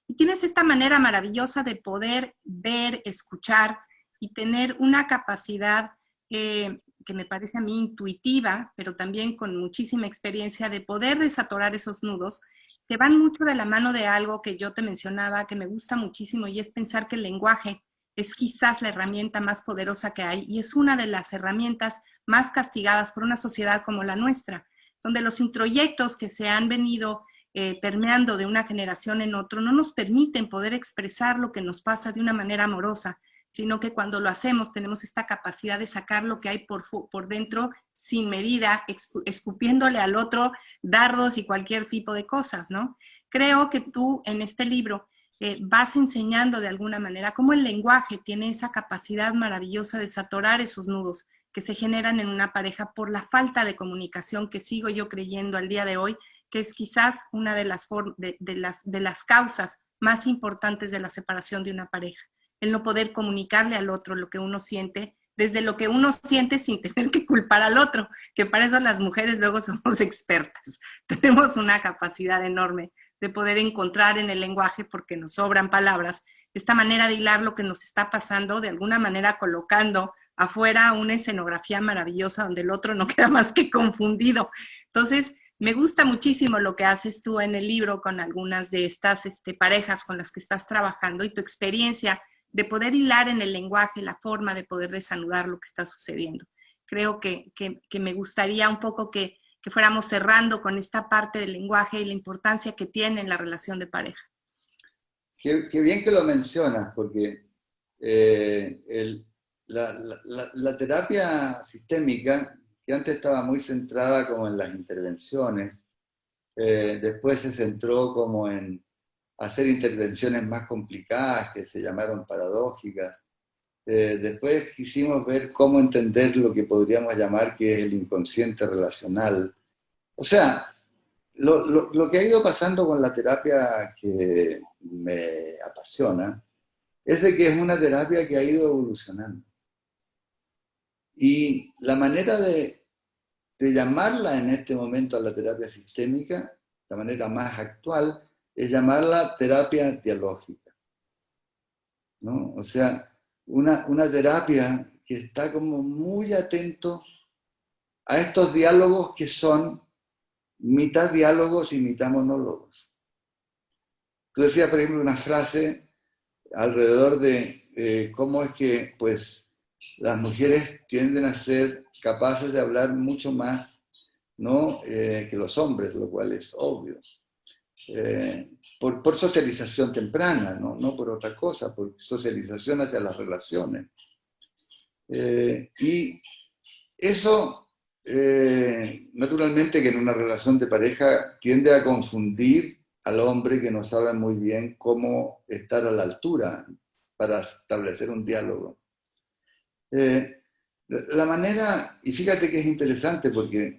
Y tienes esta manera maravillosa de poder ver, escuchar y tener una capacidad que me parece a mí intuitiva, pero también con muchísima experiencia de poder desatorar esos nudos que van mucho de la mano de algo que yo te mencionaba, que me gusta muchísimo, y es pensar que el lenguaje es quizás la herramienta más poderosa que hay y es una de las herramientas más castigadas por una sociedad como la nuestra, donde los introyectos que se han venido permeando de una generación en otro no nos permiten poder expresar lo que nos pasa de una manera amorosa, sino que cuando lo hacemos tenemos esta capacidad de sacar lo que hay por dentro sin medida, escupiéndole al otro dardos y cualquier tipo de cosas, ¿no? Creo que tú en este libro vas enseñando de alguna manera cómo el lenguaje tiene esa capacidad maravillosa de saturar esos nudos que se generan en una pareja por la falta de comunicación que sigo yo creyendo al día de hoy, que es quizás una de las causas más importantes de la separación de una pareja. El no poder comunicarle al otro lo que uno siente, desde lo que uno siente sin tener que culpar al otro, que para eso las mujeres luego somos expertas. Tenemos una capacidad enorme de poder encontrar en el lenguaje, porque nos sobran palabras, esta manera de hilar lo que nos está pasando, de alguna manera colocando afuera una escenografía maravillosa donde el otro no queda más que confundido. Entonces, me gusta muchísimo lo que haces tú en el libro con algunas de estas parejas con las que estás trabajando y tu experiencia de poder hilar en el lenguaje, la forma de poder desanudar lo que está sucediendo. Creo que me gustaría un poco que fuéramos cerrando con esta parte del lenguaje y la importancia que tiene en la relación de pareja. Qué bien que lo mencionas, porque la terapia sistémica, que antes estaba muy centrada como en las intervenciones, después se centró como en hacer intervenciones más complicadas que se llamaron paradójicas. Después quisimos ver cómo entender lo que podríamos llamar que es el inconsciente relacional. O sea, lo que ha ido pasando con la terapia que me apasiona es de que es una terapia que ha ido evolucionando. Y la manera de llamarla en este momento a la terapia sistémica, la manera más actual, es llamarla terapia dialógica, ¿no? O sea, una terapia que está como muy atento a estos diálogos que son mitad diálogos y mitad monólogos. Tú decías, por ejemplo, una frase alrededor de cómo es que pues, las mujeres tienden a ser capaces de hablar mucho más, ¿no? Que los hombres, lo cual es obvio. Por socialización temprana, ¿no? No por otra cosa, por socialización hacia las relaciones. Y eso, naturalmente que en una relación de pareja tiende a confundir al hombre que no sabe muy bien cómo estar a la altura para establecer un diálogo. La manera, y fíjate que es interesante porque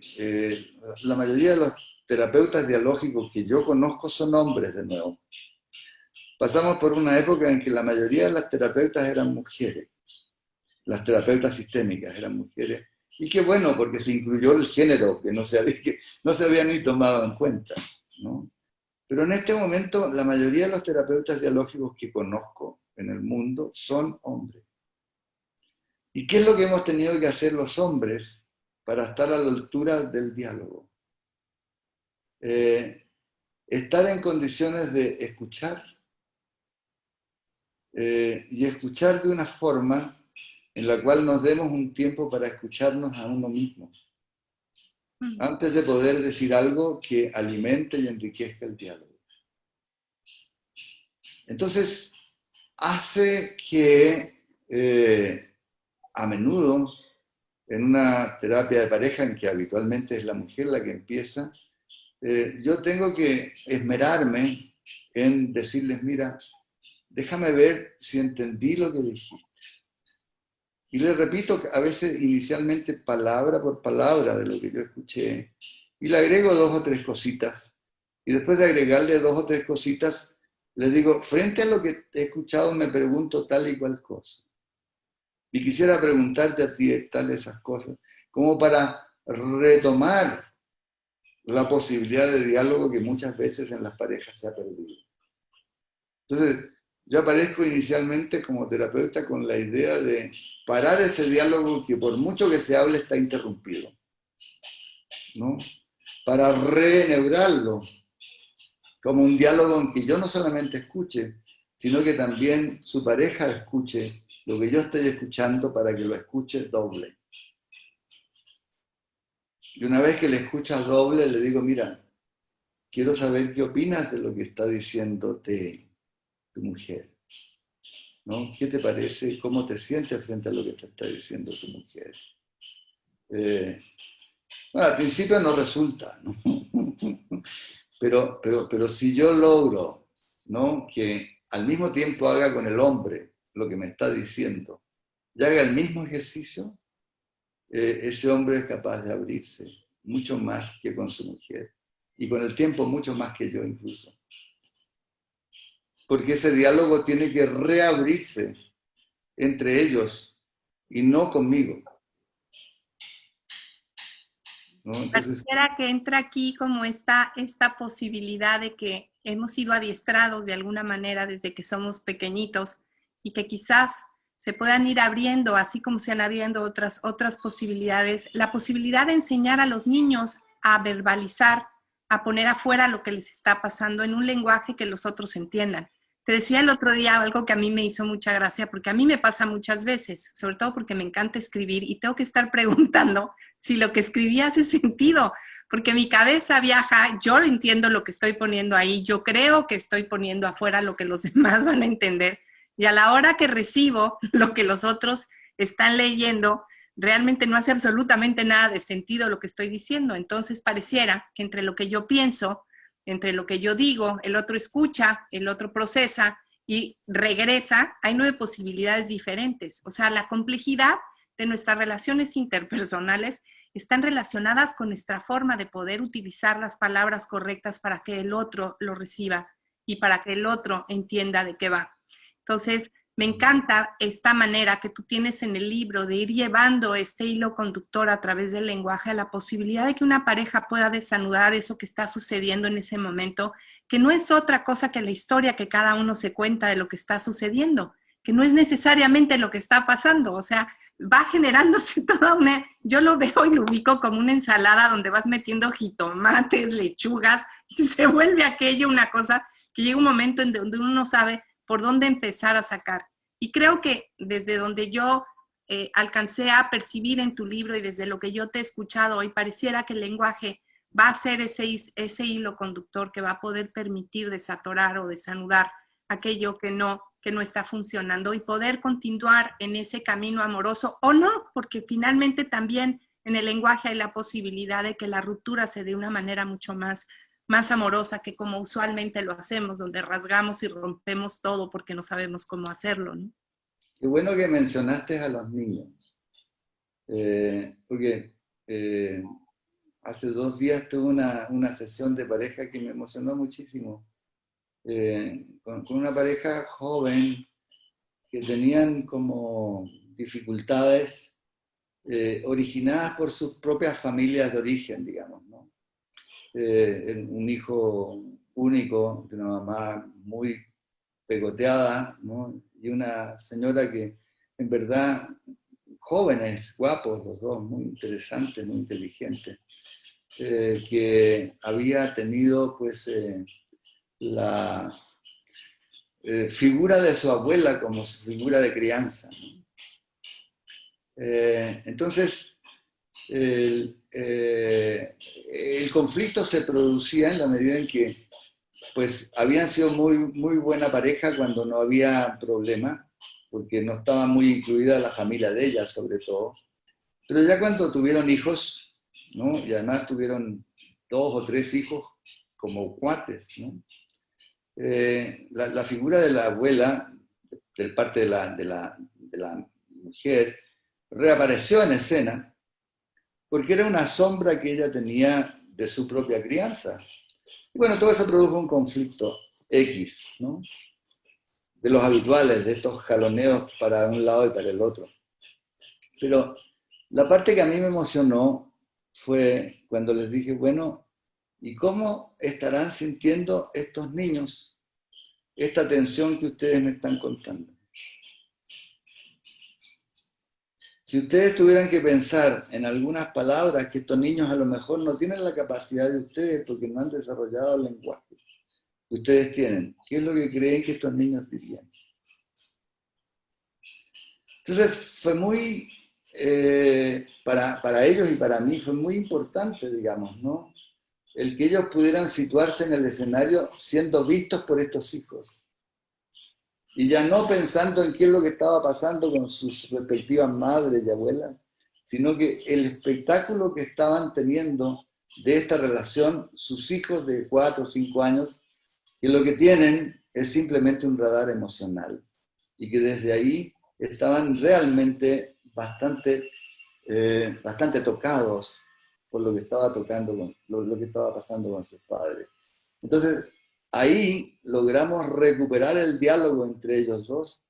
la mayoría de los terapeutas dialógicos que yo conozco son hombres de nuevo. Pasamos por una época en que la mayoría de las terapeutas eran mujeres, las terapeutas sistémicas eran mujeres, y qué bueno, porque se incluyó el género, que no se había ni tomado en cuenta, ¿no? Pero en este momento la mayoría de los terapeutas dialógicos que conozco en el mundo son hombres. ¿Y qué es lo que hemos tenido que hacer los hombres para estar a la altura del diálogo? Estar en condiciones de escuchar y escuchar de una forma en la cual nos demos un tiempo para escucharnos a uno mismo, antes de poder decir algo que alimente y enriquezca el diálogo. Entonces, hace que a menudo, en una terapia de pareja en que habitualmente es la mujer la que empieza, yo tengo que esmerarme en decirles, mira, déjame ver si entendí lo que dijiste. Y les repito a veces inicialmente palabra por palabra de lo que yo escuché, y le agrego 2 o 3 cositas. Y después de agregarle 2 o 3 cositas, les digo, frente a lo que he escuchado me pregunto tal y cual cosa. Y quisiera preguntarte a ti tal esas cosas, como para retomar la posibilidad de diálogo que muchas veces en las parejas se ha perdido. Entonces, yo aparezco inicialmente como terapeuta con la idea de parar ese diálogo que por mucho que se hable está interrumpido, ¿no? Para reenhebrarlo como un diálogo en que yo no solamente escuche, sino que también su pareja escuche lo que yo estoy escuchando para que lo escuche doble. Y una vez que le escuchas doble, le digo, mira, quiero saber qué opinas de lo que está diciéndote tu mujer, ¿no? ¿Qué te parece? ¿Cómo te sientes frente a lo que te está diciendo tu mujer? Bueno, al principio no resulta, ¿no? pero si yo logro, ¿no? Que al mismo tiempo haga con el hombre lo que me está diciendo y haga el mismo ejercicio, ese hombre es capaz de abrirse mucho más que con su mujer y con el tiempo mucho más que yo incluso. Porque ese diálogo tiene que reabrirse entre ellos y no conmigo, ¿no? Entonces, Pareciera que entra aquí como esta posibilidad de que hemos sido adiestrados de alguna manera desde que somos pequeñitos y que quizás se puedan ir abriendo, así como se han abriendo otras posibilidades, la posibilidad de enseñar a los niños a verbalizar, a poner afuera lo que les está pasando en un lenguaje que los otros entiendan. Te decía el otro día algo que a mí me hizo mucha gracia, porque a mí me pasa muchas veces, sobre todo porque me encanta escribir y tengo que estar preguntando si lo que escribí hace sentido, porque mi cabeza viaja, yo entiendo lo que estoy poniendo ahí, yo creo que estoy poniendo afuera lo que los demás van a entender, y a la hora que recibo lo que los otros están leyendo, realmente no hace absolutamente nada de sentido lo que estoy diciendo. Entonces pareciera que entre lo que yo pienso, entre lo que yo digo, el otro escucha, el otro procesa y regresa, hay 9 posibilidades diferentes. O sea, la complejidad de nuestras relaciones interpersonales están relacionadas con nuestra forma de poder utilizar las palabras correctas para que el otro lo reciba y para que el otro entienda de qué va. Entonces, me encanta esta manera que tú tienes en el libro de ir llevando este hilo conductor a través del lenguaje a la posibilidad de que una pareja pueda desanudar eso que está sucediendo en ese momento, que no es otra cosa que la historia que cada uno se cuenta de lo que está sucediendo, que no es necesariamente lo que está pasando, o sea, va generándose toda una, yo lo veo y lo ubico como una ensalada donde vas metiendo jitomates, lechugas, y se vuelve aquello una cosa que llega un momento en donde uno no sabe por dónde empezar a sacar. Y creo que desde donde yo alcancé a percibir en tu libro y desde lo que yo te he escuchado hoy, pareciera que el lenguaje va a ser ese hilo conductor que va a poder permitir desatorar o desanudar aquello que no está funcionando y poder continuar en ese camino amoroso o no, porque finalmente también en el lenguaje hay la posibilidad de que la ruptura se dé de una manera mucho más amorosa que como usualmente lo hacemos, donde rasgamos y rompemos todo porque no sabemos cómo hacerlo, ¿no? Qué bueno que mencionaste a los niños, porque hace 2 días tuve una sesión de pareja que me emocionó muchísimo, con una pareja joven que tenían como dificultades originadas por sus propias familias de origen, digamos, ¿no? Un hijo único, de una mamá muy pegoteada, ¿no? Y una señora que, en verdad, jóvenes, guapos los dos, muy interesantes, muy inteligentes, que había tenido, pues, la figura de su abuela como su figura de crianza, ¿no? Entonces, el conflicto se producía en la medida en que pues habían sido muy buena pareja cuando no había problema, porque no estaba muy incluida la familia de ella sobre todo, pero ya cuando tuvieron hijos, ¿no? Y además tuvieron 2 o 3 hijos como cuates, ¿no? La figura de la abuela, de parte de la mujer, reapareció en escena porque era una sombra que ella tenía de su propia crianza. Y bueno, todo eso produjo un conflicto X, ¿no? De los habituales, de estos jaloneos para un lado y para el otro. Pero la parte que a mí me emocionó fue cuando les dije, bueno, ¿y cómo estarán sintiendo estos niños esta tensión que ustedes me están contando? Si ustedes tuvieran que pensar en algunas palabras que estos niños a lo mejor no tienen la capacidad de ustedes porque no han desarrollado el lenguaje que ustedes tienen, ¿qué es lo que creen que estos niños dirían? Entonces fue muy, para ellos y para mí fue muy importante, digamos, ¿no? El que ellos pudieran situarse en el escenario siendo vistos por estos hijos. Y ya no pensando en qué es lo que estaba pasando con sus respectivas madres y abuelas, sino que el espectáculo que estaban teniendo de esta relación, sus hijos de 4 o 5 años, que lo que tienen es simplemente un radar emocional. Y que desde ahí estaban realmente bastante tocados por lo que estaba lo que estaba pasando con sus padres. Entonces, ahí logramos recuperar el diálogo entre ellos dos,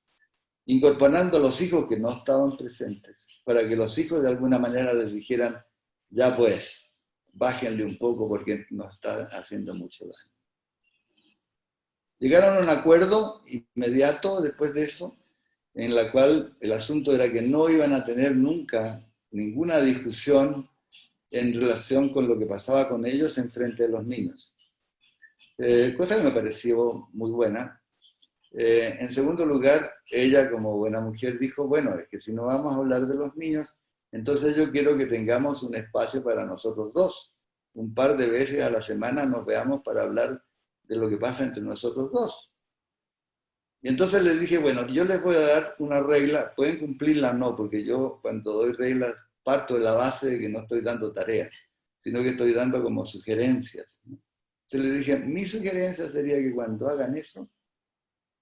incorporando a los hijos que no estaban presentes, para que los hijos de alguna manera les dijeran, ya pues, bájenle un poco porque nos está haciendo mucho daño. Llegaron a un acuerdo inmediato después de eso, en la cual el asunto era que no iban a tener nunca ninguna discusión en relación con lo que pasaba con ellos en frente de los niños. Cosa que me pareció muy buena. En segundo lugar, ella como buena mujer dijo, bueno, es que si no vamos a hablar de los niños, entonces yo quiero que tengamos un espacio para nosotros dos. Un par de veces a la semana nos veamos para hablar de lo que pasa entre nosotros dos. Y entonces les dije, bueno, yo les voy a dar una regla, pueden cumplirla o no, porque yo cuando doy reglas parto de la base de que no estoy dando tareas, sino que estoy dando como sugerencias, ¿no? Entonces les dije, mi sugerencia sería que cuando hagan eso,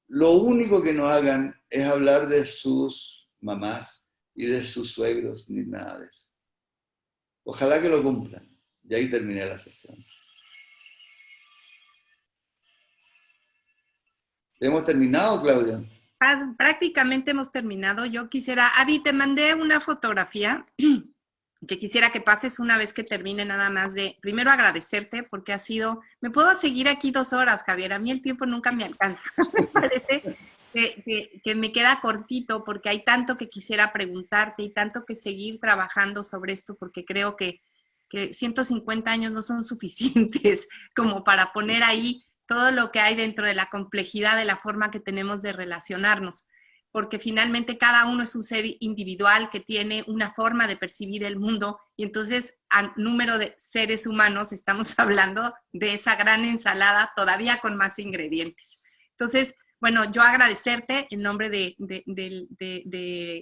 lo único que no hagan es hablar de sus mamás y de sus suegros, ni nada de eso. Ojalá que lo cumplan. Y ahí terminé la sesión. ¿Hemos terminado, Claudia? Prácticamente hemos terminado. Yo quisiera, Adi, te mandé una fotografía que quisiera que pases una vez que termine, nada más de, primero agradecerte porque ha sido, me puedo seguir aquí 2 horas, Javier, a mí el tiempo nunca me alcanza. Me parece que me queda cortito porque hay tanto que quisiera preguntarte y tanto que seguir trabajando sobre esto porque creo que 150 años no son suficientes como para poner ahí todo lo que hay dentro de la complejidad de la forma que tenemos de relacionarnos, porque finalmente cada uno es un ser individual que tiene una forma de percibir el mundo y entonces a número de seres humanos estamos hablando de esa gran ensalada todavía con más ingredientes. Entonces, bueno, yo agradecerte en nombre de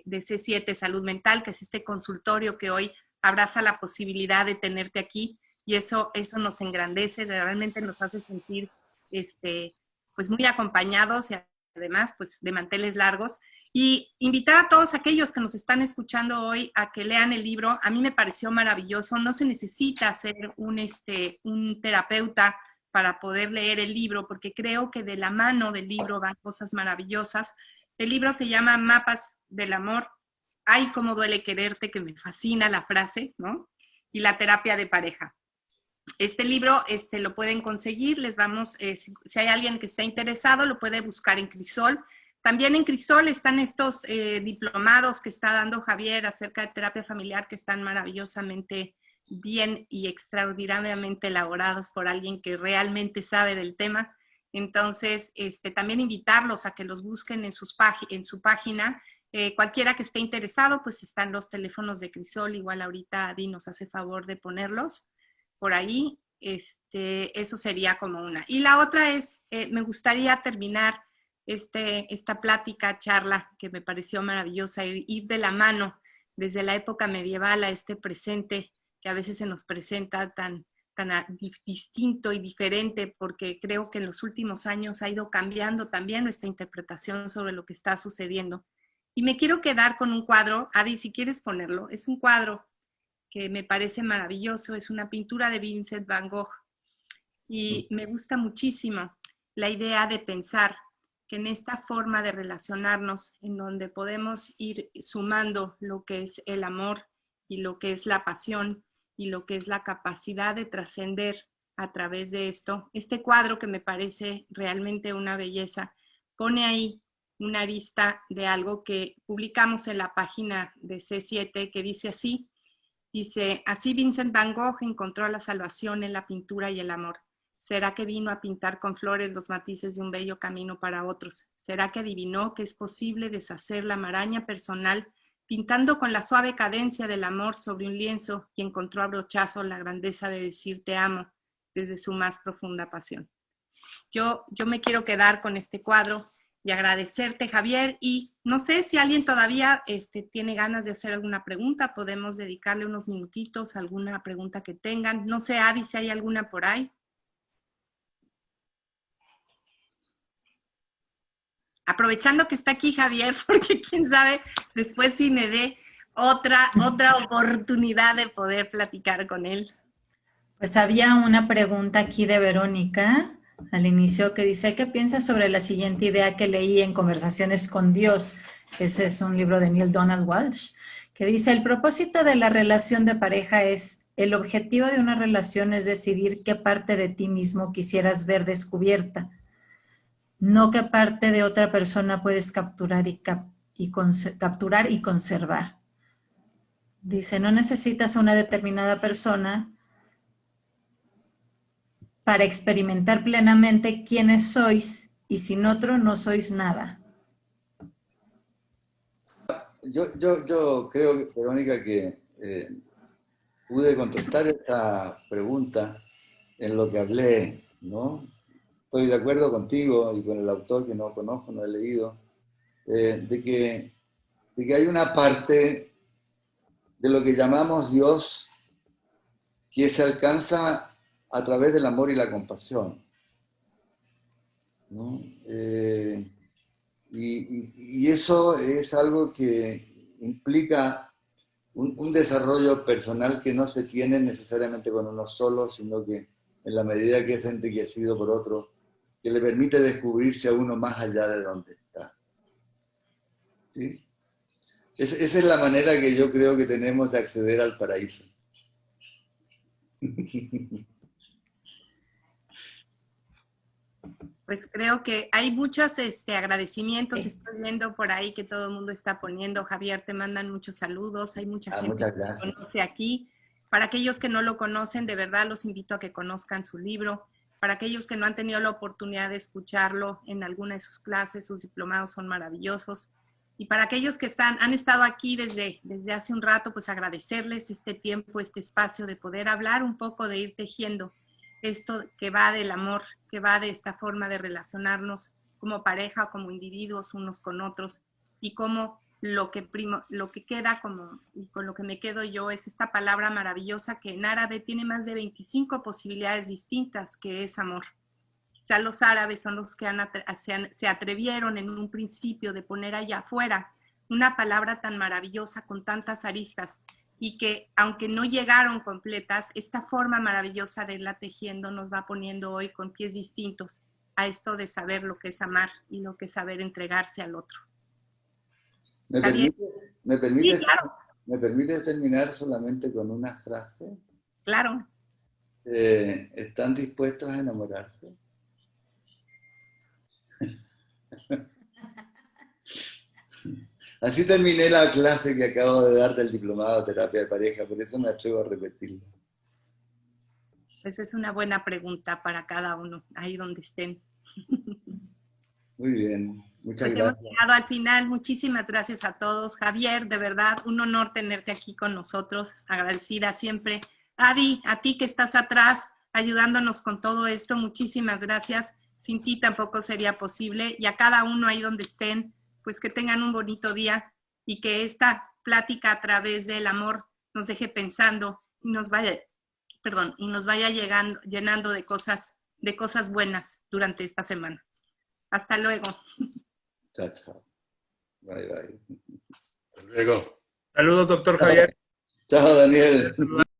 C7 Salud Mental, que es este consultorio que hoy abraza la posibilidad de tenerte aquí y eso nos engrandece, realmente nos hace sentir pues muy acompañados y además pues de manteles largos. Y invitar a todos aquellos que nos están escuchando hoy a que lean el libro. A mí me pareció maravilloso. No se necesita ser un terapeuta para poder leer el libro, porque creo que de la mano del libro van cosas maravillosas. El libro se llama Mapas del Amor. Ay, cómo duele quererte, que me fascina la frase, ¿no? Y la terapia de pareja. Este libro lo pueden conseguir, les vamos, si hay alguien que está interesado, lo puede buscar en Crisol. También en Crisol están estos diplomados que está dando Javier acerca de terapia familiar, que están maravillosamente bien y extraordinariamente elaborados por alguien que realmente sabe del tema. Entonces, también invitarlos a que los busquen en su página. Cualquiera que esté interesado, pues están los teléfonos de Crisol, igual ahorita Adi nos hace favor de ponerlos por ahí. Eso sería como una. Y la otra es, me gustaría terminar esta plática, charla, que me pareció maravillosa, ir de la mano desde la época medieval a este presente, que a veces se nos presenta tan distinto y diferente, porque creo que en los últimos años ha ido cambiando también nuestra interpretación sobre lo que está sucediendo. Y me quiero quedar con un cuadro, Adi, si quieres ponerlo, es un cuadro que me parece maravilloso, es una pintura de Vincent Van Gogh y me gusta muchísimo la idea de pensar que en esta forma de relacionarnos, en donde podemos ir sumando lo que es el amor y lo que es la pasión y lo que es la capacidad de trascender a través de esto, este cuadro que me parece realmente una belleza, pone ahí una arista de algo que publicamos en la página de C7 que dice así. Dice, así Vincent Van Gogh encontró la salvación en la pintura y el amor. ¿Será que vino a pintar con flores los matices de un bello camino para otros? ¿Será que adivinó que es posible deshacer la maraña personal pintando con la suave cadencia del amor sobre un lienzo y encontró a brochazo la grandeza de decir te amo desde su más profunda pasión? Yo me quiero quedar con este cuadro y agradecerte, Javier, y no sé si alguien todavía tiene ganas de hacer alguna pregunta, podemos dedicarle unos minutitos a alguna pregunta que tengan. No sé, Adi, si hay alguna por ahí. Aprovechando que está aquí Javier, porque quién sabe, después si me dé otra oportunidad de poder platicar con él. Pues había una pregunta aquí de Verónica al inicio que dice, ¿qué piensas sobre la siguiente idea que leí en Conversaciones con Dios? Ese es un libro de Neale Donald Walsch, que dice, el propósito de la relación de pareja es, el objetivo de una relación es decidir qué parte de ti mismo quisieras ver descubierta, no qué parte de otra persona puedes capturar y capturar y conservar. Dice, no necesitas a una determinada persona para experimentar plenamente quiénes sois y sin otro no sois nada. Yo creo, Verónica, que pude contestar esa pregunta en lo que hablé, ¿no? Estoy de acuerdo contigo y con el autor que no conozco, no he leído, de que hay una parte de lo que llamamos Dios que se alcanza a través del amor y la compasión, ¿no? Y eso es algo que implica un desarrollo personal que no se tiene necesariamente con uno solo, sino que en la medida que es enriquecido por otro, que le permite descubrirse a uno más allá de donde está. ¿Sí? Esa es la manera que yo creo que tenemos de acceder al paraíso. Pues creo que hay muchos agradecimientos, estoy viendo por ahí que todo el mundo está poniendo. Javier, te mandan muchos saludos, hay mucha gente muchas que gracias. lo conoce aquí. Para aquellos que no lo conocen, de verdad los invito a que conozcan su libro. Para aquellos que no han tenido la oportunidad de escucharlo en alguna de sus clases, sus diplomados son maravillosos. Y para aquellos que han estado aquí desde hace un rato, pues agradecerles este tiempo, este espacio de poder hablar un poco, de ir tejiendo esto que va del amor, que va de esta forma de relacionarnos como pareja, como individuos unos con otros, y cómo lo que queda como, y con lo que me quedo yo, es esta palabra maravillosa que en árabe tiene más de 25 posibilidades distintas, que es amor. Quizá los árabes son los que se atrevieron en un principio de poner allá afuera una palabra tan maravillosa con tantas aristas, y que aunque no llegaron completas, esta forma maravillosa de irla tejiendo nos va poniendo hoy con pies distintos a esto de saber lo que es amar y lo que es saber entregarse al otro. ¿Me permites, sí, claro. ¿Me permites terminar solamente con una frase? Claro. ¿Están dispuestos a enamorarse? Así terminé la clase que acabo de dar del diplomado de terapia de pareja, por eso me atrevo a repetirlo. Pues es una buena pregunta para cada uno, ahí donde estén. Muy bien, muchas pues gracias. Hemos llegado al final, muchísimas gracias a todos. Javier, de verdad, un honor tenerte aquí con nosotros, agradecida siempre. Adi, a ti que estás atrás, ayudándonos con todo esto, muchísimas gracias. Sin ti tampoco sería posible, y a cada uno ahí donde estén, pues que tengan un bonito día y que esta plática a través del amor nos deje pensando y nos vaya llenando de cosas buenas durante esta semana. Hasta luego. Chao, chao. Bye, bye. Hasta luego. Saludos, doctor Javier. Chao, Daniel.